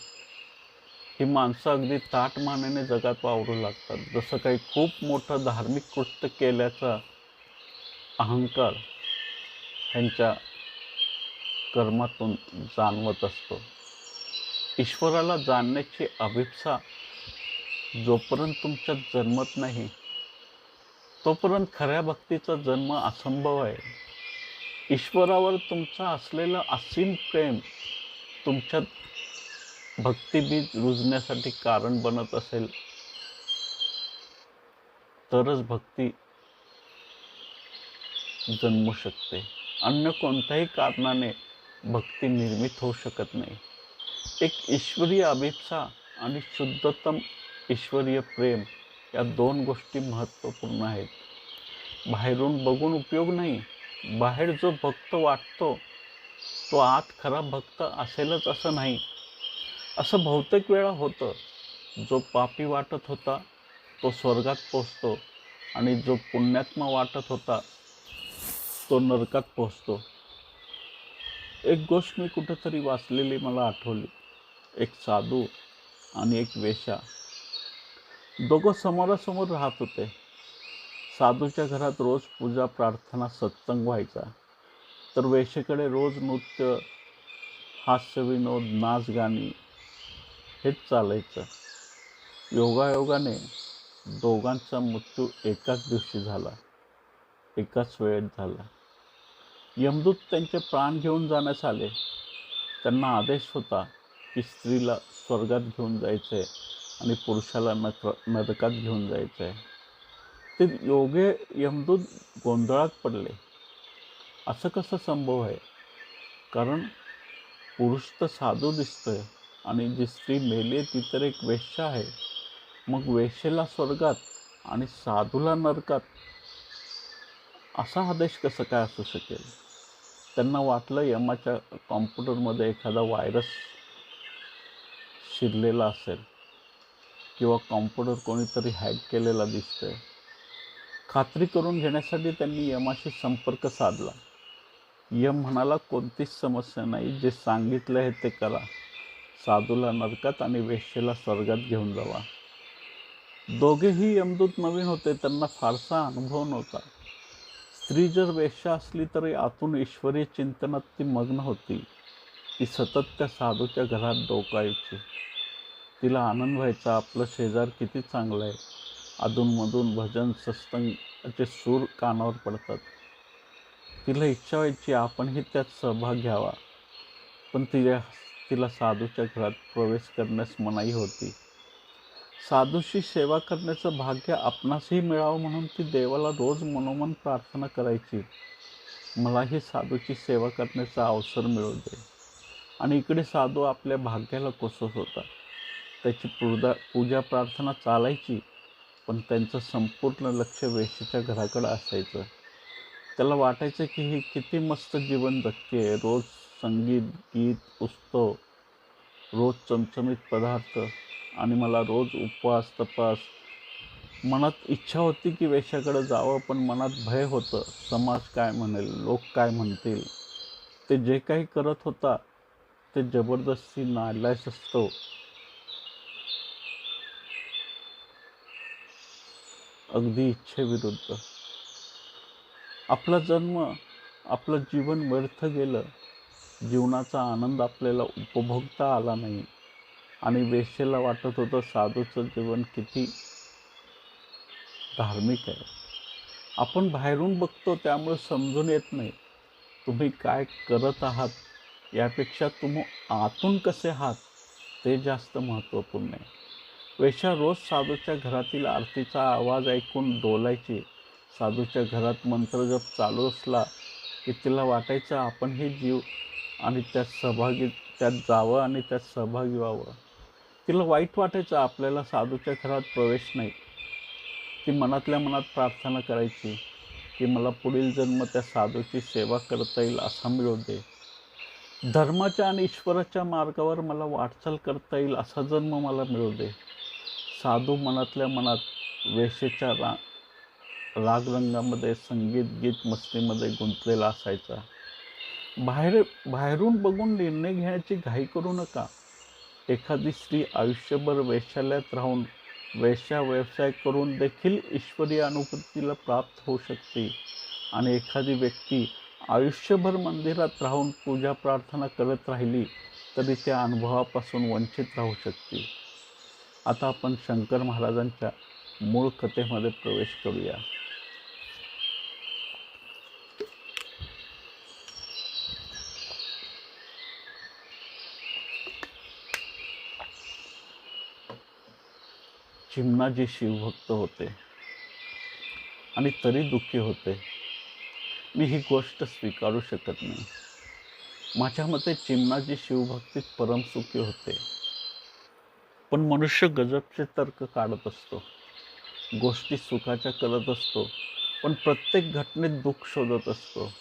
ही माणसं अगदी ताठमानेने जगात वावरू लागतात. जसं काही खूप मोठं धार्मिक कृत्य केल्याचा अहंकार ह्यांच्या कर्मातून जाणवत असतो. ईश्वराला जाणण्याची अभिप्सा जोपर्यंत तुमच्यात जन्मत नाही तोपर्यंत खऱ्या भक्तीचा जन्म असंभव आहे. ईश्वरावर तुमचं असलेलं असीम प्रेम तुमच्यात भक्तिबीज रुजण्यासाठी कारण बनत असेल तरच भक्ती जन्मू शकते. अन्य कोणत्याही कारणाने भक्ती निर्मित होऊ शकत नाही. एक ईश्वरीय अभिप्सा आणि शुद्धतम ईश्वरीय प्रेम या दोन गोष्टी महत्त्वपूर्ण आहेत. बाहेरून बघून उपयोग नाही. बाहेर जो भक्त वाटतो तो आत खरा भक्त असेलच असं नाही. असं बहुतेक वेळा होतं. जो पापी वाटत होता तो स्वर्गात पोचतो आणि जो पुण्यात्मा वाटत होता तो नरकात पोचतो. एक गोष्ट मी कुठंतरी वाचलेली मला आठवली. एक साधू आणि एक वेश्या दोघं समोरासमोर राहत होते. साधूच्या घरात रोज पूजा प्रार्थना सत्संग व्हायचा, तर वेश्येकडे रोज नृत्य हास्यविनोद नाच गाणी हेच चालायचं. योगायोगाने दोघांचा मृत्यू एकाच दिवशी झाला, एकाच वेळेत झाला. यमदूत त्यांचे प्राण घेऊन जाण्यास आले. त्यांना आदेश होता की स्त्रीला स्वर्गात घेऊन जायचे आणि पुरुषाला नरकात घेऊन जायचे. ते योगे यमदूत गोंधळात पडले. असं कसं संभव आहे? कारण पुरुष तर साधू दिसतोय आणि जी स्त्री मेली ती तर एक वेश्या आहे. मग वेश्येला स्वर्गात आणि साधूला नरकात, असा आदेश कसं काय असू शकेल? त्यांना वाटलं यमाच्या कॉम्प्युटरमध्ये एखादा व्हायरस शिरलेला असेल किंवा कॉम्प्युटर कोणीतरी हॅक केलेला दिसतोय. खात्री करून घेण्यासाठी त्यांनी यमाशी संपर्क साधला. यम म्हणाला, कोणतीच समस्या नाही, जे सांगितलं आहे ते करा. साधूला नरकात आणि वेश्येला स्वर्गात घेऊन जावा. दोघेही यमदूत नवीन होते, त्यांना फारसा अनुभव नव्हता. स्त्री जर वेश्या असली तरी आतून ईश्वरी चिंतनात ती मग्न होती. ती सतत त्या साधूच्या घरात डोकायची. तिला आनंद व्हायचा, आपलं शेजार किती चांगलं आहे. अधूनमधून भजन सत्संगाचे सूर कानावर पडतात. तिला इच्छा व्हायची आपणही त्यात सहभाग घ्यावा, पण तिला साधूच्या घरात प्रवेश करण्यास मनाई होती. साधूशी सेवा करण्याचं भाग्य आपणासही मिळावं म्हणून ती देवाला रोज मनोमन प्रार्थना करायची, मलाही साधूची सेवा करण्याचा अवसर मिळू दे. आणि इकडे साधू आपल्या भाग्याला कोसत होता. त्याची पूजा प्रार्थना चालायची, पण त्यांचं संपूर्ण लक्ष वेश्येच्या घराकडे असायचं. त्याला वाटायचं की ही किती मस्त जीवन जगते. रोज संगीत गीत उत्सव, रोज चमचमीत पदार्थ, आणि मला रोज उपवास तपास. मनात इच्छा होती की वेश्याकडे जावं, पण मनात भय होतं. समाज काय म्हणेल, लोक काय म्हणतील. ते जे काही करत होता ते जबरदस्ती नाईलाज असतो. अगदी इच्छेविरुद्ध. आपला जन्म, आपलं जीवन व्यर्थ गेलं. जीवनाचा आनंद आपल्याला उपभोगता आला नाही. आणि वेश्येला वाटत होतं साधूचं जीवन किती धार्मिक आहे. आपण बाहेरून बघतो त्यामुळे समजून येत नाही. तुम्ही काय करत आहात यापेक्षा तुम्ही आतून कसे आहात ते जास्त महत्त्वपूर्ण आहे. वेश्या रोज साधूच्या घरातील आरतीचा आवाज ऐकून डोलायची. साधूच्या घरात मंत्रजप चालू असला की तिला वाटायचं आपणही जीव आणि त्यात जावं आणि त्यात सहभागी व्हावं. तिला वाईट वाटायचं आपल्याला साधूच्या घरात प्रवेश नाही. ती मनातल्या मनात प्रार्थना करायची की मला पुढील जन्म त्या साधूची सेवा करता येईल असा मिळू दे. धर्माच्या आणि ईश्वराच्या मार्गावर मला वाटचाल करता येईल असा जन्म मला मिळू दे. साधू मनातल्या मनात वेश्येच्या रागरंगामध्ये, संगीत गीत मस्तीमध्ये गुंतलेला असायचा. बाहेरून बघून निर्णय घेण्याची घाई करू नका. एखादी स्त्री आयुष्यभर वेश्यालयात राहून वेश्या व्यवसाय करून देखील ईश्वरी अनुभूतीला प्राप्त होऊ शकते. आणि एखादी व्यक्ती आयुष्यभर मंदिरात राहून पूजा प्रार्थना करत राहिली तरी त्या अनुभवापासून वंचित राहू शकते. आता आपण शंकर महाराजांच्या मूळ कथेमध्ये प्रवेश करूया. चिमणाजी शिवभक्त होते आणि तरी दुःखी होते. मी ही गोष्ट स्वीकारू शकत नाही. माझ्या मते चिमणाजी शिवभक्तीत परमसुखी होते. पण मनुष्य गजबचे तर्क काढत असतो, गोष्टी सुखाच्या करत असतो, पण प्रत्येक घटनेत दुःख शोधत असतो.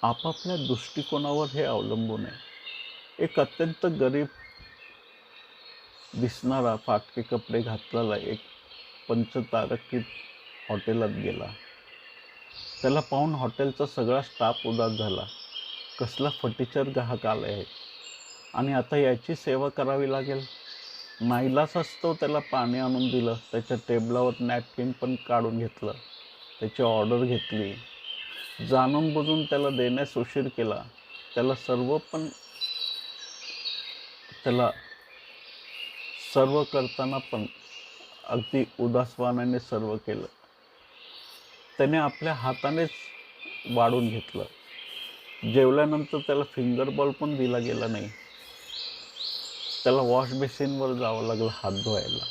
आपापल्या दृष्टिकोनावर हे अवलंबून आहे. एक अत्यंत गरीब दिसणारा फाटके कपडे घातलेला एक पंचतारकीत हॉटेलात गेला. त्याला पाहून हॉटेलचा सगळा स्टाफ उदास झाला. कसला फटीचर ग्राहक आला आहे आणि आता याची सेवा करावी लागेल. नाईलाजास्तव त्याला पाणी आणून दिलं. त्याच्या टेबलावर नॅपकिन पण काढून घेतलं. त्याची ऑर्डर घेतली. जाणून बुजून त्याला देण्यास उशीर केला. त्याला सर्व करताना पण अगदी उदासवानाने सर्व केलं. त्याने आपल्या हातानेच वाढून घेतलं. जेवल्यानंतर त्याला फिंगर बॉल पण दिला गेला नाही. त्याला वॉश बेसिनवर जावं लागलं हात धुवायला.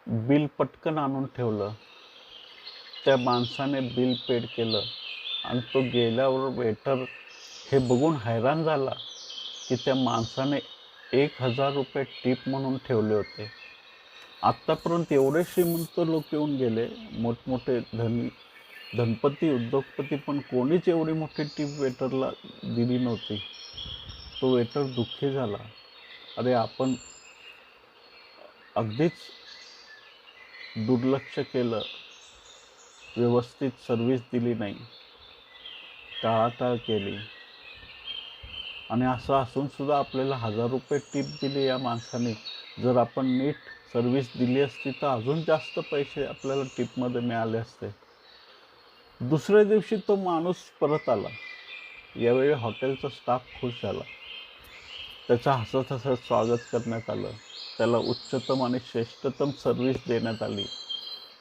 बिल पटकन आणून ठेवलं. त्या माणसाने बिल पेड केलं आणि तो गेल्यावर वेटर हे बघून हैराण झाला की त्या माणसाने 1000 रुपये टिप म्हणून ठेवले होते. आत्तापर्यंत एवढे श्रीमंत लोक येऊन गेले, मोठमोठे धनपती उद्योगपती, पण कोणीच एवढी मोठी टिप वेटरला दिली नव्हती. तो वेटर दुःखी झाला. अरे, आपण अगदीच दुर्लक्ष केलं, व्यवस्थित सर्व्हिस दिली नाही, टाळाटाळ केली आणि असं असून सुद्धा आपल्याला 1000 रुपये टिप दिली या माणसाने. जर आपण नीट सर्व्हिस दिली असती तर अजून जास्त पैसे आपल्याला टिपमध्ये मिळाले असते. दुसऱ्या दिवशी तो माणूस परत आला. यावेळी हॉटेलचा स्टाफ खुश झाला. त्याचं हसत हसत स्वागत करण्यात आलं. त्याला उच्चतम आणि श्रेष्ठतम सर्व्हिस देण्यात आली.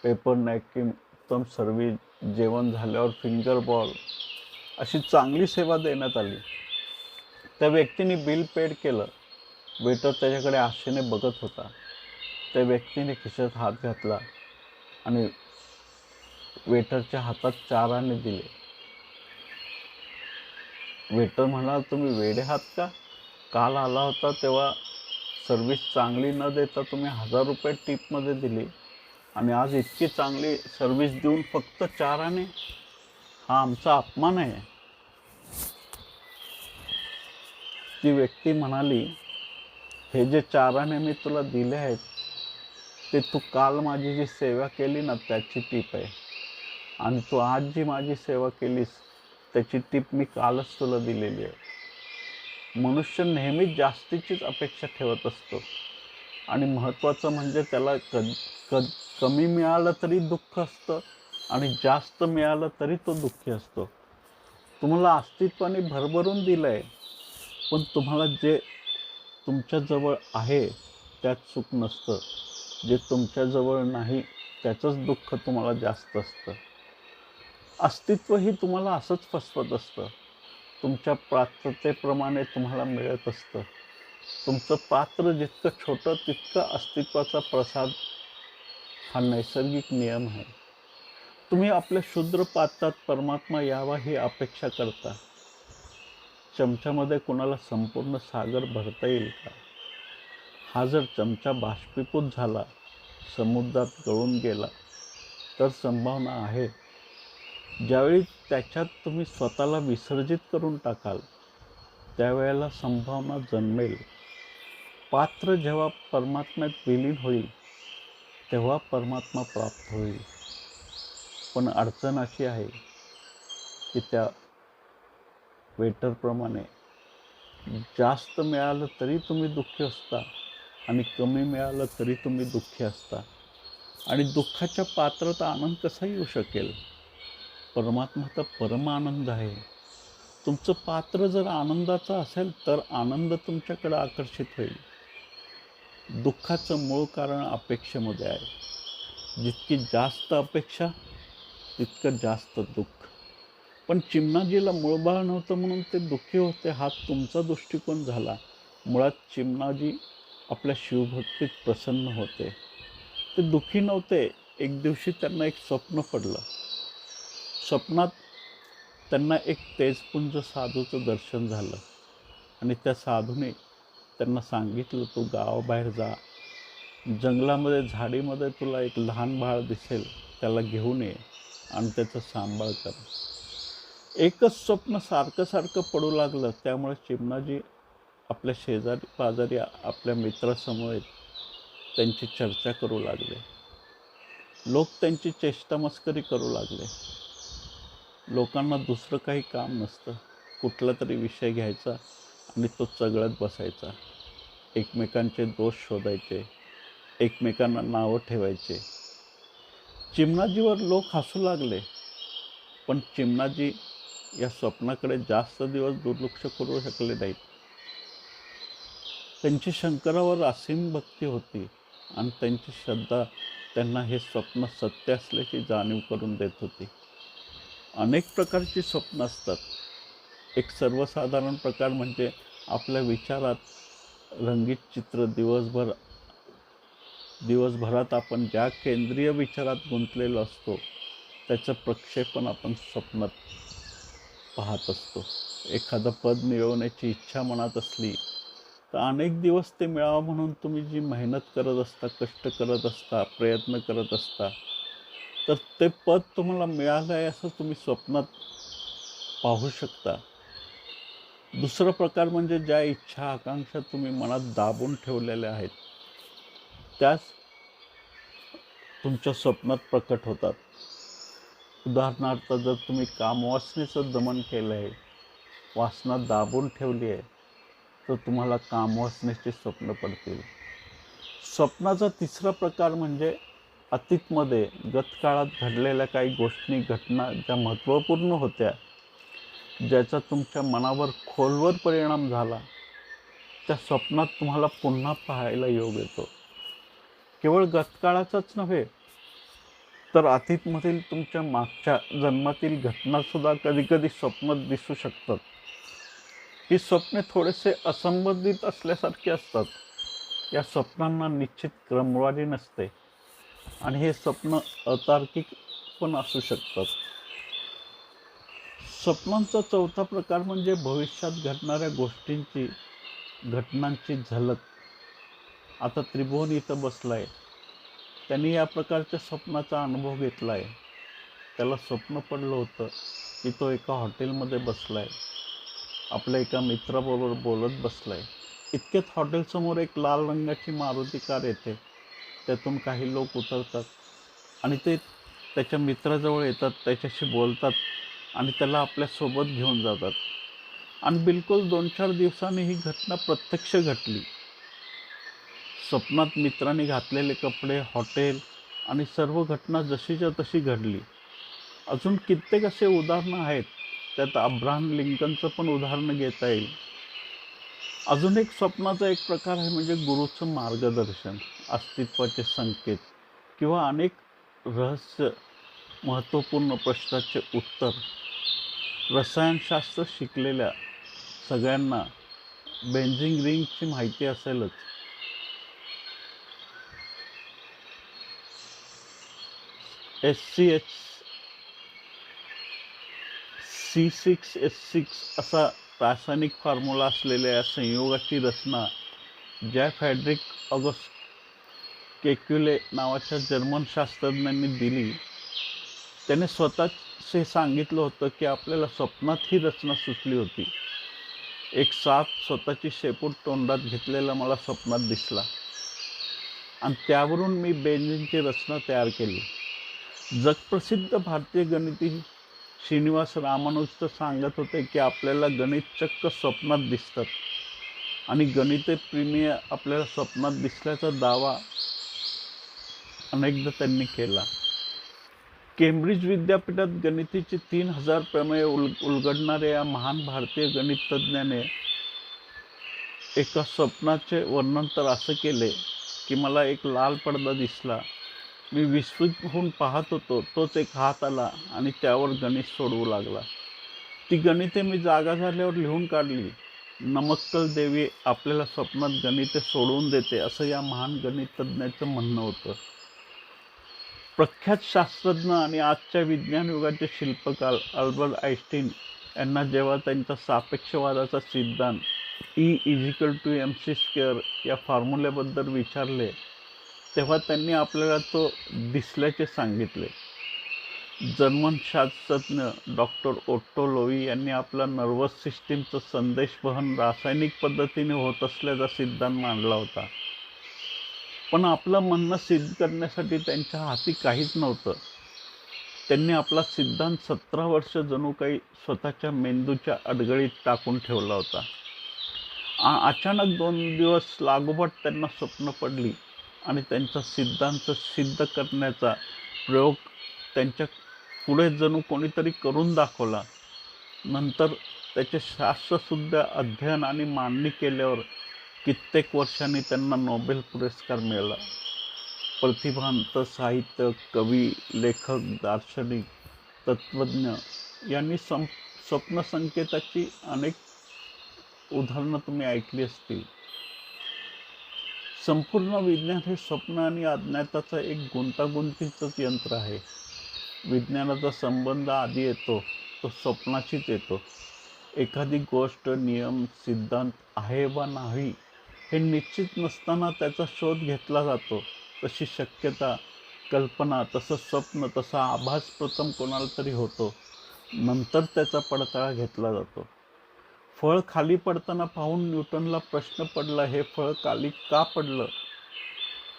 पेपर नॅपकिन, उत्तम सर्व्हिस, जेवण झाल्यावर फिंगर बॉल, अशी चांगली सेवा देण्यात आली. त्या व्यक्तीने बिल पेड केलं. वेटर त्याच्याकडे आशेने बघत होता. त्या व्यक्तीने खिशात हात घातला आणि वेटरच्या हातात 4 आणे दिले. वेटर म्हणाला, तुम्ही वेडे आहात का? काल आला होता तेव्हा सर्व्हिस चांगली न देता तुम्ही 1000 रुपये टिपमध्ये दिली आणि आज इतकी चांगली सर्व्हिस देऊन फक्त 4 आणे? हा आमचा अपमान आहे. ती व्यक्ती म्हणाली, हे जे 4 आणे मी तुला दिले आहेत ते तू काल माझी जी सेवा केली ना त्याची टीप आहे, आणि तू आज जी माझी सेवा केलीस त्याची टीप मी कालच तुला दिलेली आहे. मनुष्य नेहमीच जास्तीचीच अपेक्षा ठेवत असतो आणि महत्त्वाचं म्हणजे त्याला कमी मिळालं तरी दुःख असतं आणि जास्त मिळालं तरी तो दुःखी असतो. तुम्हाला अस्तित्वाने भरभरून दिलं आहे, पण तुम्हाला जे तुमच्याजवळ आहे त्यात सुख नसतं. जे तुमच्याजवळ नाही त्याचंच दुःख तुम्हाला जास्त असतं. अस्तित्व ही तुम्हाला असंच फसवत असतं. तुमच्या पात्रतेप्रमाणे तुम्हाला मिळत असतं. तुमचं पात्र जितकं छोटं तितकं अस्तित्वाचा प्रसाद हा नैसर्गिक नियम आहे. तुम्ही आपल्या क्षुद्र पात्रात परमात्मा यावा ही अपेक्षा करता. चमच्यामध्ये कुणाला संपूर्ण सागर भरता येईल का? हा जर चमचा बाष्पीभूत झाला, समुद्रात गळून गेला तर संभावना आहे. ज्यावेळी त्याच्यात तुम्ही स्वतःला विसर्जित करून टाकाल त्यावेळेला संभावना जन्मेल. पात्र जेव्हा परमात्म्यात विलीन होईल तेव्हा परमात्मा प्राप्त होईल. पण अडचण अशी आहे की त्या वेटरप्रमाणे जास्त मिळालं तरी तुम्ही दुःखी असता आणि कमी मिळालं तरी तुम्ही दुःखी असता. आणि दुःखाच्या पात्रात आनंद कसा येऊ शकेल? परमात्मा तर परम आनंद आहे. तुमचं पात्र जर आनंदाचं असेल तर आनंद तुमच्याकडे आकर्षित होईल. दुःखाचं मूळ कारण अपेक्षेमध्ये आहे. जितकी जास्त अपेक्षा तितकं जास्त दुःख. पण चिमणाजीला मूळबाळ नव्हतं म्हणून ते दुःखी होते हा तुमचा दृष्टिकोन झाला. मुळात चिमणाजी आपल्या शिवभक्तीत प्रसन्न होते. ते दुःखी नव्हते. एक दिवशी त्यांना एक स्वप्न पडलं. स्वप्नात त्यांना एक तेजपुंज साधूचं दर्शन झालं आणि त्या साधूने त्यांना सांगितलं, तू गावाबाहेर जा, जंगलामध्ये झाडीमध्ये तुला एक लहान बाळ दिसेल, त्याला घेऊन ये आणि त्याचं सांभाळ कर. एकच स्वप्न सारखं पडू लागलं. त्यामुळे चिमणाजी आपल्या शेजारी पाजारी आपल्या मित्रासमोर त्यांची चर्चा करू लागले. लोक त्यांची चेष्टामस्करी करू लागले. लोकांना दुसरं काही काम नसतं. कुठला तरी विषय घ्यायचा आणि तो चघळत बसायचा. एकमेकांचे दोष शोधायचे, एकमेकांना नावं ठेवायचे. चिमणाजीवर लोक हसू लागले, पण चिमणाजी या स्वप्नाकडे जास्त दिवस दुर्लक्ष करू शकले नाहीत. त्यांची शंकरावर असीम भक्ती होती आणि त्यांची श्रद्धा त्यांना हे स्वप्न सत्य असल्याची जाणीव करून देत होती. अनेक प्रकारची स्वप्न असतात. एक सर्वसाधारण प्रकार म्हणजे आपल्या विचारात रंगीत चित्र दिवसभरात आपण ज्या केंद्रीय विचारात गुंतलेलो असतो त्याचं प्रक्षेपण आपण स्वप्नात पाहत असतो. एखादं पद मिळवण्याची इच्छा मनात असली तर अनेक दिवस ते मिळावं म्हणून तुम्ही जी मेहनत करत असता, कष्ट करत असता, प्रयत्न करत असता, तर ते पद तुम्हाला मिळालं आहे असं तुम्ही स्वप्नात पाहू शकता. दुसरा प्रकार म्हणजे ज्या इच्छा आकांक्षा तुम्ही मनात दाबून ठेवलेल्या आहेत त्याच तुमच्या स्वप्नात प्रकट होतात. उदाहरणार्थ, जर तुम्ही कामवासनेचं दमन केलं आहे, वासना दाबून ठेवली आहे, तर तुम्हाला कामवासनेची स्वप्न पडतील. स्वप्नाचा तिसरा प्रकार म्हणजे अतीतमध्ये गतकाळात घडलेल्या काही घटना ज्या महत्त्वपूर्ण होत्या, ज्याचा तुमच्या मनावर खोलवर परिणाम झाला, त्या स्वप्नात तुम्हाला पुन्हा पाहायला योग येतो. केवळ गतकाळाचाच नव्हे तर अतीतमधील तुमच्या मागच्या जन्मातील घटनासुद्धा कधीकधी स्वप्नात दिसू शकतात. ही स्वप्ने थोडेसे असंबंधित असल्यासारखी असतात. या स्वप्नांना निश्चित क्रमवारी नसते आणि हे स्वप्न अतार्किक पण असू शकतात. स्वप्नांचा चौथा प्रकार म्हणजे भविष्यात घडणाऱ्या घटनांची झलक. आता त्रिभुवन इथं बसलाय, त्यांनी या प्रकारच्या स्वप्नाचा अनुभव घेतला आहे. त्याला स्वप्न पडलं होतं की तो एका हॉटेलमध्ये बसलाय, आपल्या एका मित्राबरोबर बोलत बसलाय. इतक्यात हॉटेलसमोर एक लाल रंगाची मारुती कार येते. त्यातून काही लोक उतरतात आणि ते त्याच्या मित्राजवळ येतात, त्याच्याशी बोलतात आणि त्याला आपल्यासोबत घेऊन जातात. आणि बिलकुल 2-4 दिवसांनी ही घटना प्रत्यक्ष घडली. स्वप्नात मित्रांनी घातलेले कपडे, हॉटेल आणि सर्व घटना जशीच्या तशी घडली. अजून कित्येक असे उदाहरणं आहेत. त्यात अब्राहम लिंकनचं पण उदाहरण घेता येईल. अजून एक स्वप्नाचा एक प्रकार आहे म्हणजे गुरुचं मार्गदर्शन, अस्तित्वाचे संकेत किंवा अनेक महत्त्वपूर्ण प्रश्नाचे उत्तर. रसायनशास्त्र शिकलेल्या सगळ्यांना बेंझिन रिंगची माहिती असेलच. C6H6 असा रासायनिक फॉर्म्युला असलेल्या या संयोगाची रचना फ्रेडरिक ऑगस्ट केक्युले नावाच्या जर्मन शास्त्रज्ञांनी दिली. त्याने स्वतःच सांगितलं होतं की आपल्याला स्वप्नात ही रचना सुचली होती. एक साप स्वतःची शेपूट तोंडात घेतलेला मला स्वप्नात दिसला आणि त्यावरून मी बेंझिनची रचना तयार केली. जगप्रसिद्ध भारतीय गणिती श्रीनिवास रामानुज सांगत होते की आपल्याला गणित चक्क स्वप्नात दिसतात आणि गणिते प्रेमी आपल्याला स्वप्नात दिसल्याचा दावा अनेकदा त्यांनी केला. केम्ब्रिज विद्यापीठात गणितीची 3000 प्रमेय उलगडणाऱ्या या महान भारतीय गणितज्ञाने एका स्वप्नाचे वर्णन तर असं केले की मला एक लाल पडदा दिसला. मी विस्मित होऊन पाहत होतो. तोच एक हात आला आणि त्यावर गणित सोडवू लागला. ती गणिते मी जागा झाल्यावर लिहून काढली. नमक्कल देवी आपल्याला स्वप्नात गणिते सोडवून देते असं या महान गणितज्ञाचं म्हणणं होतं. प्रख्यात शास्त्रज्ञ आणि आजच्या विज्ञान युगाचे शिल्पकार अल्बर्ट आइन्स्टाईन यांना जेव्हा त्यांचा सापेक्षवादाचा सिद्धांत E=mc² या फॉर्म्युल्याबद्दल विचारले तेव्हा त्यांनी आपल्याला तो दिसल्याचे सांगितले. जर्मन शास्त्रज्ञ डॉक्टर ओट्टो लोई यांनी आपला नर्वस सिस्टीमचं संदेशवहन रासायनिक पद्धतीने होत असल्याचा सिद्धांत मांडला होता. पण आपलं म्हणणं सिद्ध करण्यासाठी त्यांच्या हाती काहीच नव्हतं. त्यांनी आपला सिद्धांत 17 वर्ष जणू काही स्वतःच्या मेंदूच्या अडगळीत टाकून ठेवला होता. अचानक 2 दिवस लागोपाठ त्यांना स्वप्न पडली आणि त्यांचा सिद्धांत सिद्ध करण्याचा प्रयोग त्यांच्या पुढे जणू कोणीतरी करून दाखवला. नंतर त्याचे शास्त्रशुद्ध अध्ययन आणि मांडणी केल्यावर कित्येक वर्षांनी त्यांना नोबेल पुरस्कार मिळाला. प्रतिभांत साहित्य, कवी, लेखक, दार्शनिक, तत्त्वज्ञ यांनी स्वप्नसंकेताची अनेक उदाहरणं तुम्ही ऐकली असतील. संपूर्ण विज्ञान हे स्वप्न आणि अज्ञाताचं एक गुंतागुंतीचंच यंत्र आहे. विज्ञानाचा संबंध आधी येतो तो स्वप्नाशीच येतो. एखादी गोष्ट, नियम, सिद्धांत आहे वा नाही हे निश्चित नसताना त्याचा शोध घेतला जातो. तशी शक्यता, कल्पना, तसं स्वप्न, तसा आभास प्रथम कोणाला तरी होतो, नंतर त्याचा पडताळा घेतला जातो. फळ खाली पडताना पाहून न्यूटनला प्रश्न पडला, हे फळ खाली का पडलं?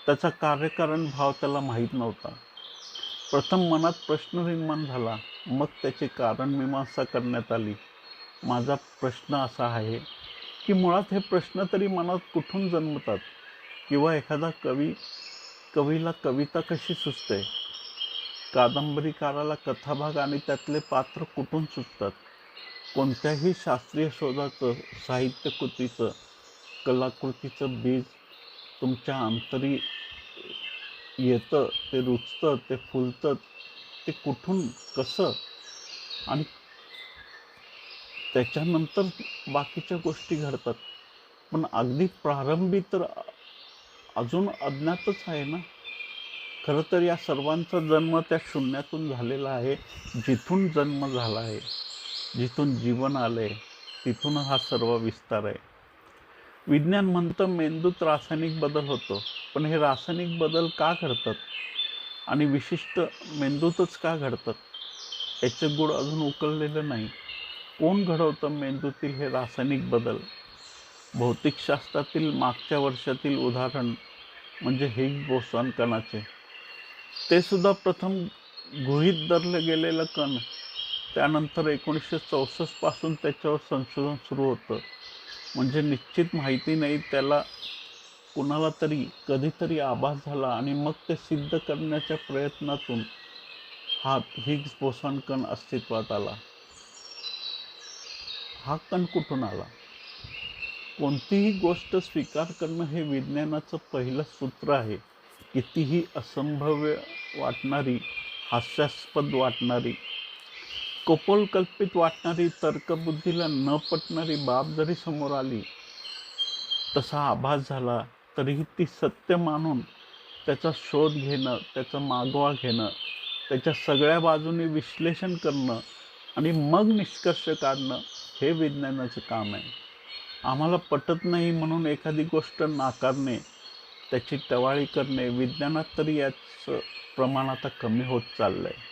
त्याचा कार्यकारण भाव त्याला माहीत नव्हता. प्रथम मनात प्रश्न निर्माण झाला, मग त्याची कारणमीमांसा करण्यात आली. माझा प्रश्न असा आहे की मुळात हे प्रश्न तरी मनात कुठून जन्मतात? किंवा एखादा कवीला कविता कशी सुचते? कादंबरीकाराला कथाभाग आणि त्यातले पात्र कुठून सुचतात? कोणत्याही शास्त्रीय शोधाचं, साहित्यकृतीचं, कलाकृतीचं बीज तुमच्या अंतरी येतं, ते रुजतं, ते फुलतं, ते कुठून, कसं? आणि त्याच्यानंतर बाकीच्या गोष्टी घडतात. पण अगदी प्रारंभी तर अजून अज्ञातच आहे ना. खरं तर या सर्वांचा जन्म त्या शून्यातून झालेला आहे, जिथून जन्म झाला आहे, जिथून जीवन आलंय, तिथून हा सर्व विस्तार आहे. विज्ञान म्हणतं मेंदूत रासायनिक बदल होतो, पण हे रासायनिक बदल का घडतात आणि विशिष्ट मेंदूतच का घडतात याचे गूढ अजून उकललेलं नाही. कोण घडवतं मेंदूतील हे रासायनिक बदल? भौतिकशास्त्रातील मागच्या वर्षातील उदाहरण म्हणजे हिग्स बोसॉन कणाचे. ते सुद्धा प्रथम गृहीत धरलं गेलेलं कण, त्यानंतर 1964 पासून त्याच्यावर संशोधन सुरू होतं. म्हणजे निश्चित माहिती नाही, त्याला कुणाला तरी कधीतरी आभास झाला आणि मग ते सिद्ध करण्याच्या प्रयत्नातून हा हिग्स बोसॉन कण अस्तित्वात आला. हा कण कुठून आला? कोणतीही गोष्ट स्वीकार करणं हे विज्ञानाचं पहिलं सूत्र आहे. कितीही असंभाव्य वाटणारी, हास्यास्पद वाटणारी, कपोलकल्पित वाटणारी, तर्कबुद्धीला न पटणारी बाब जरी समोर आली, तसा आभास झाला तरीही ती सत्य मानून त्याचा शोध घेणं, त्याचा मागोवा घेणं, त्याच्या सगळ्या बाजूने विश्लेषण करणं आणि मग निष्कर्ष काढणं हे विज्ञानाचं काम आहे. आम्हाला पटत नाही म्हणून एखादी गोष्ट नाकारणे, त्याची टवाळी करणे, विज्ञानात तरी याचं प्रमाण आता कमी होत चाललं आहे.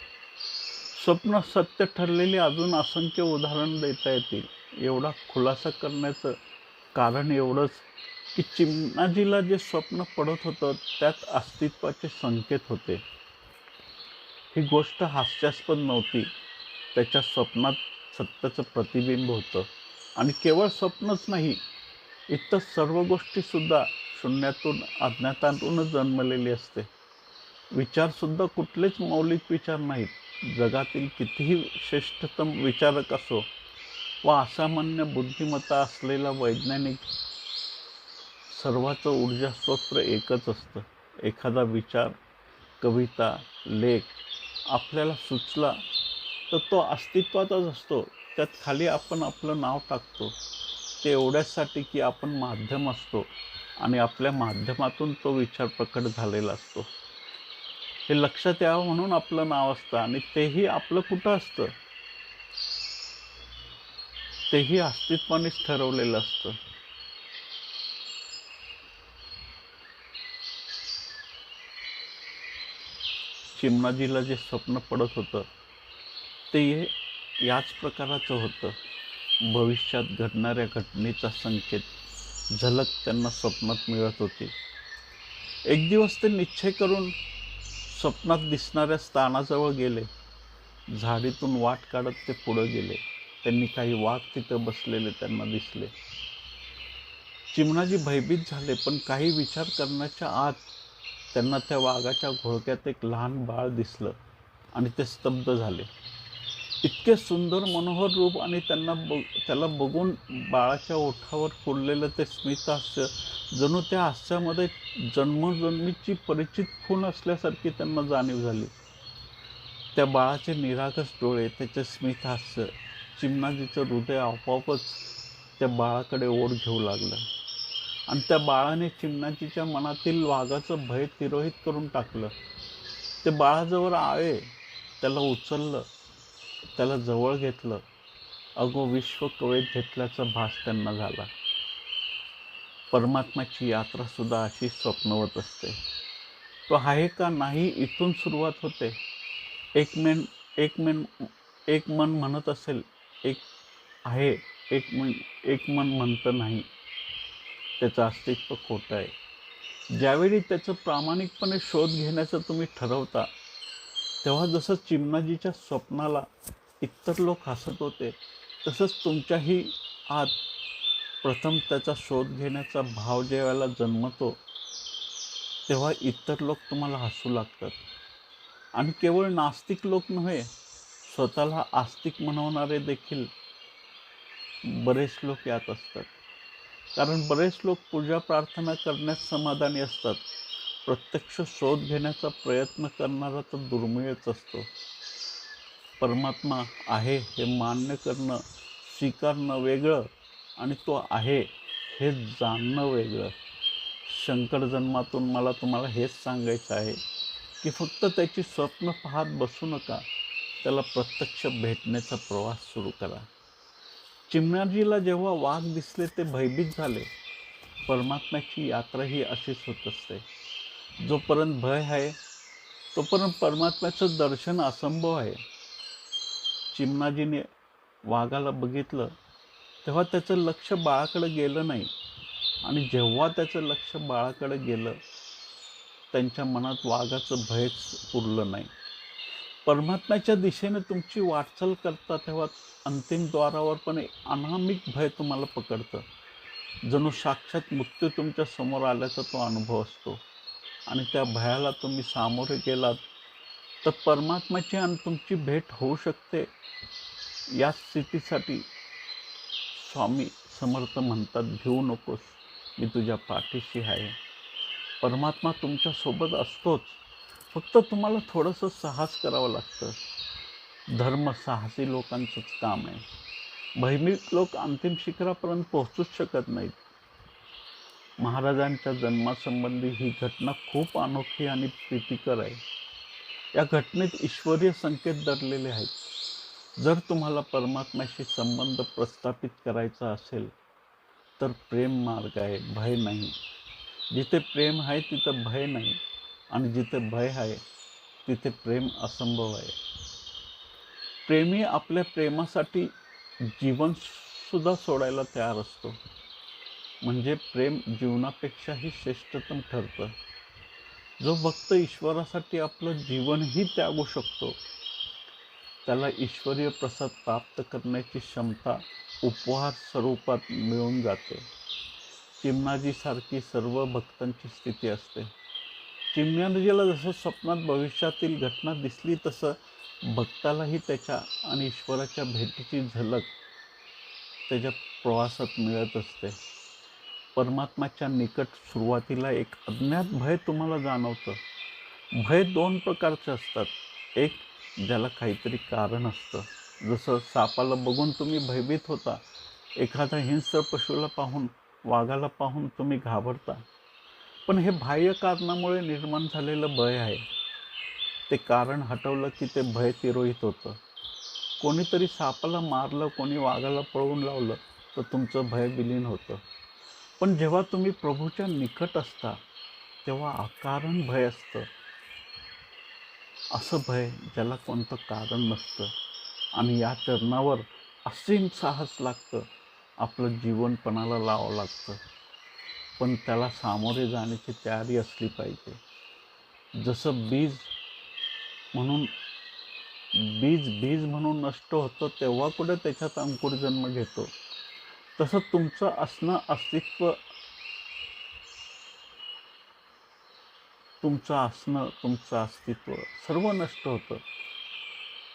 स्वप्न सत्य ठरलेली अजून असंख्य उदाहरणं देता येतील. एवढा खुलासा करण्याचं कारण एवढंच की चिमणाजीला जे स्वप्न पडत होतं त्यात अस्तित्वाचे संकेत होते. ही गोष्ट हास्यास्पद नव्हती, त्याच्या स्वप्नात सत्याचं प्रतिबिंब होतं. आणि केवळ स्वप्नच नाही, इतर सर्व गोष्टीसुद्धा शून्यातून, अज्ञातातूनच जन्मलेली असते. विचारसुद्धा कुठलेच मौलिक विचार नाहीत. जगातील कितीही श्रेष्ठतम विचारक असो वा असामान्य बुद्धिमत्ता असलेला वैज्ञानिक, सर्वाचं ऊर्जास्रोत एकच असतं. एखादा विचार, कविता, लेख आपल्याला सुचला तर तो अस्तित्वातच असतो. त्यात खाली आपण आपलं नाव टाकतो. ते एवढ्यासाठी की आपण माध्यम असतो आणि आपल्या माध्यमातून तो विचार प्रकट झालेला असतो. हे लक्षात यावं म्हणून आपलं नाव असतं. आणि तेही आपलं कुठं असतं? तेही अस्तित्वानेच ठरवलेलं असतं. चिमणाजीला जे स्वप्न पडत होतं ते याच प्रकाराचं होतं. भविष्यात घडणाऱ्या घटनेचा संकेत, झलक त्यांना स्वप्नात मिळत होती. एक दिवस ते निश्चय करून स्वप्नात दिसणाऱ्या स्थानाजवळ गेले. झाडीतून वाट काढत ते पुढे गेले. त्यांनी काही वाघ तिथं बसलेले त्यांना दिसले. चिमणाजी भयभीत झाले, पण काही विचार करण्याच्या आत त्यांना त्या वाघाच्या घोळक्यात एक लहान बाळ दिसलं आणि ते स्तब्ध झाले. इतके सुंदर मनोहर रूप आणि त्याला बघून बाळाच्या ओठावर फुललेलं ते स्मितहास्य, जणू त्या हास्यामध्ये जन्मोजन्मीची परिचित खूण असल्यासारखी त्यांना जाणीव झाली. त्या बाळाचे निरागस डोळे, त्याचे स्मितहास्य, चिमणाजीचं हृदय आपोआपच त्या बाळाकडे ओढ घेऊ लागलं आणि त्या बाळाने चिमणाजीच्या मनातील वाघाचं भय तिरोहित करून टाकलं. ते बाळाजवळ आले, त्याला उचललं, त्याला जवळ घेतलं. अगो विश्व कवेत घेतल्याचा भास त्यांना झाला. परमात्म्याची यात्रा सुद्धा अशी स्वप्नवत असते. तो आहे का नाही इथून सुरुवात होते. एक मन म्हणत असेल एक आहे, एक मन म्हणतं नाही. त्याचं अस्तित्व खोटं आहे. ज्यावेळी त्याचं प्रामाणिकपणे शोध घेण्याचं तुम्ही ठरवता, तेव्हा जसं चिमणाजीच्या स्वप्नाला इतर लोक हसत होते, तसंच तुमच्याही आत प्रथम त्याचा शोध घेण्याचा भाव जेव्हा जन्मतो, तेव्हा इतर लोक तुम्हाला हसू लागतात. आणि केवळ नास्तिक लोक नव्हे, स्वतःला आस्तिक म्हणवणारे देखील बरेच लोक यात असतात. कारण बरेच लोक पूजा प्रार्थना करण्यात समाधानी असतात. प्रत्यक्ष शोध घेण्याचा प्रयत्न करणारा तर दुर्मिळच असतो. परमात्मा आहे हे मान्य करणं, स्वीकारणं वेगळं आणि तो आहे हे जाणणं वेगळं. शंकर जन्मातून मला तुम्हाला हेच सांगायचं आहे की फक्त त्याची स्वप्न पाहत बसू नका, त्याला प्रत्यक्ष भेटण्याचा प्रवास सुरू करा. चिमणाजीला जेव्हा वाघ दिसले ते भयभीत झाले. परमात्म्याची यात्रा ही अशीच होत असते. जोपर्यंत भय आहे तोपर्यंत परमात्म्याचं दर्शन असंभव आहे. चिमणाजीने वाघाला बघितलं तेव्हा त्याचं लक्ष बाळाकडे गेलं नाही, आणि जेव्हा त्याचं लक्ष बाळाकडे गेलं, त्यांच्या मनात वाघाचं भयच उरलं नाही. परमात्म्याच्या दिशेने तुमची वाटचाल करता तेव्हा अंतिम द्वारावर पण अनामिक भय तुम्हाला पकडतं. जणू साक्षात मृत्यू तुमच्या समोर आल्याचा तो अनुभव असतो. आणि त्या भयाला तुम्ही सामोरे गेलात तर परमात्म्याची आणि तुमची भेट होऊ शकते. या स्थितीसाठी स्वामी समर्थ म्हणतात, भिवू नकोस, मी तुझ्या पाठीशी आहे. परमात्मा तुमच्यासोबत असतोच, फक्त तुम्हाला थोडंसं साहस करावं लागतं. धर्म साहसी लोकांचंच काम आहे. भयभीत लोक अंतिम शिखरापर्यंत पोहोचूच शकत नाहीत. महाराजांच्या जन्मासंबंधी ही घटना खूप अनोखी आणि प्रीतिकर आहे. या घटनेत ईश्वरीय संकेत दडलेले आहेत. जर तुम्हाला परमात्म्याशी संबंध प्रस्थापित करायचा असेल तर प्रेम मार्ग आहे, भय नाही. जिथे प्रेम आहे तिथं भय नाही, आणि जिथे भय आहे तिथे प्रेम असंभव आहे. प्रेमी आपल्या प्रेमासाठी जीवनसुद्धा सोडायला तयार असतो. म्हणजे प्रेम जीवनापेक्षाही श्रेष्ठतम ठरतं. जो भक्त ईश्वरासाठी आपलं जीवनही त्यागू शकतो, त्याला ईश्वरीय प्रसाद प्राप्त करण्याची क्षमता उपहार स्वरूपात मिळून जाते. चिमणाजीसारखी सर्व भक्तांची स्थिती असते. चिमणाजीला जसं स्वप्नात भविष्यातील घटना दिसली, तसं भक्तालाही त्याच्या आणि ईश्वराच्या भेटीची झलक त्याच्या प्रवासात मिळत असते. परमात्म्याच्या निकट सुरुवातीला एक अज्ञात भय तुम्हाला जाणवतं. भय दोन प्रकारचे असतात. एक, ज्याला काहीतरी कारण असतं, जसं सापाला बघून तुम्ही भयभीत होता. एखादा हिंस्र पशुला पाहून, वाघाला पाहून तुम्ही घाबरता. पण हे बाह्य कारणामुळे निर्माण झालेलं भय आहे. ते कारण हटवलं की ते भय तिरोहित होतं. कोणीतरी सापाला मारलं, कोणी वाघाला पळवून लावलं तर तुमचं भय विलीन होतं. पण जेव्हा तुम्ही प्रभूच्या निकट असता तेव्हा अकारण भय असतं. असं भय ज्याला कोणतं कारण नसतं, आणि या चरणावर असीम साहस लागतं. आपलं जीवन पणाला लावावं लागतं, पण त्याला सामोरे जाण्याची तयारी असली पाहिजे. जसं बीज म्हणून बीज बीज म्हणून नष्ट होतं तेव्हा कुठे त्याच्यात अंकुर जन्म घेतो. तसं तुमचं असणं, अस्तित्व, तुमचं अस्तित्व सर्व नष्ट होतं.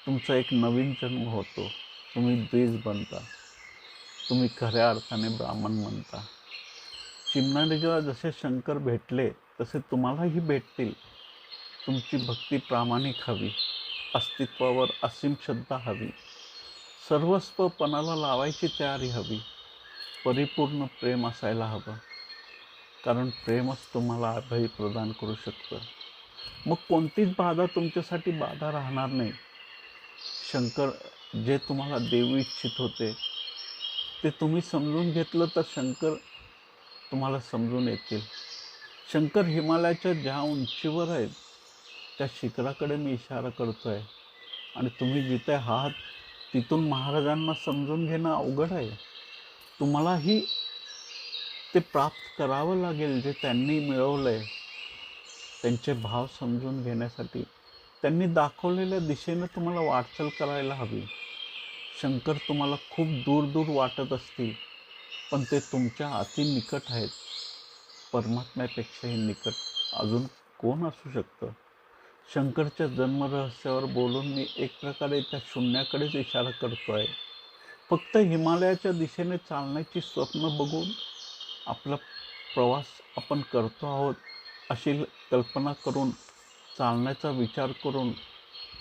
तुमचा एक नवीन जन्म होतो. तुम्ही बीज बनता. तुम्ही खऱ्या अर्थाने ब्राह्मण बनता. चिमणाजीला जसे शंकर भेटले तसे तुम्हालाही भेटतील. तुमची भक्ती प्रामाणिक हवी, अस्तित्वावर असीम श्रद्धा हवी, सर्वस्व पणाला लावायची तयारी हवी, परिपूर्ण प्रेम असायला हवं. कारण प्रेमच तुम्हाला अभय प्रदान करू शकतं. मग कोणतीच बाधा तुमच्यासाठी बाधा राहणार नाही. शंकर जे तुम्हाला देऊ इच्छित होते ते तुम्ही समजून घेतलं तर शंकर तुम्हाला समजून येतील. शंकर हिमालयाच्या ज्या उंचीवर आहेत त्या शिखराकडे मी इशारा करतोय आणि तुम्ही जिथे आहात तिथून महाराजांना समजून घेणं अवघड आहे. तुम्हालाही ते प्राप्त करावं लागेल जे त्यांनी मिळवलंय. त्यांचे भाव समजून घेण्यासाठी त्यांनी दाखवलेल्या दिशेनं तुम्हाला वाटचाल करायला हवी. शंकर तुम्हाला खूप दूर दूर वाटत असतील पण ते तुमच्या अति निकट आहेत. परमात्म्यापेक्षाही निकट अजून कोण असू शकतं? शंकरच्या जन्मरहस्यावर बोलून मी एक प्रकारे त्या शून्याकडेच इशारा करतोय. फक्त हिमालयाच्या दिशेने चालण्याची स्वप्न बघून आपला प्रवास आपण करतो आहोत अशी कल्पना करून, चालण्याचा विचार करून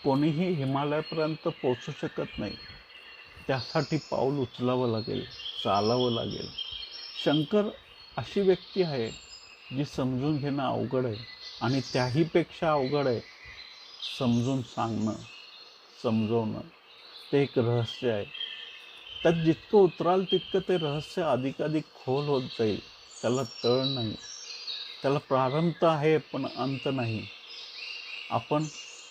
कोणीही हिमालयापर्यंत पोचू शकत नाही. त्यासाठी पाऊल उचलावं लागेल, चालावं लागेल. शंकर अशी व्यक्ती आहे जी समजून घेणं अवघड आहे आणि त्याहीपेक्षा अवघड आहे समजून सांगणं, समजवणं. ते एक रहस्य आहे. त्यात जितकं उतराल तितकं ते रहस्य अधिकाधिक खोल होत जाईल. त्याला तळ नाही, त्याला प्रारंभ तर आहे पण अंत नाही. आपण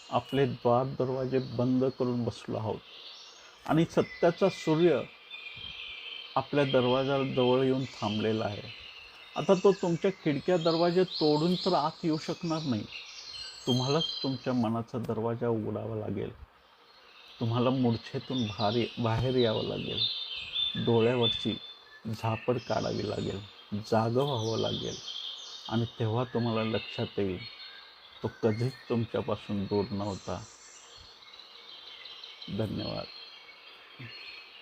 आपले द्वार दरवाजे बंद करून बसलो आहोत आणि सत्याचा सूर्य आपल्या दरवाजाजवळ येऊन थांबलेला आहे. आता तो तुमच्या खिडक्या दरवाजे तोडून तर आत येऊ शकणार नाही. तुम्हालाच तुमच्या मनाचा दरवाजा उघडावा लागेल. तुम्हाला मूर्छेतून बाहेर यावं लागेल. डोळ्यावरची झापड काढावी लागेल, जागं व्हावं लागेल आणि तेव्हा तुम्हाला लक्षात येईल तो कधीच तुमच्यापासून दूर नव्हता. धन्यवाद.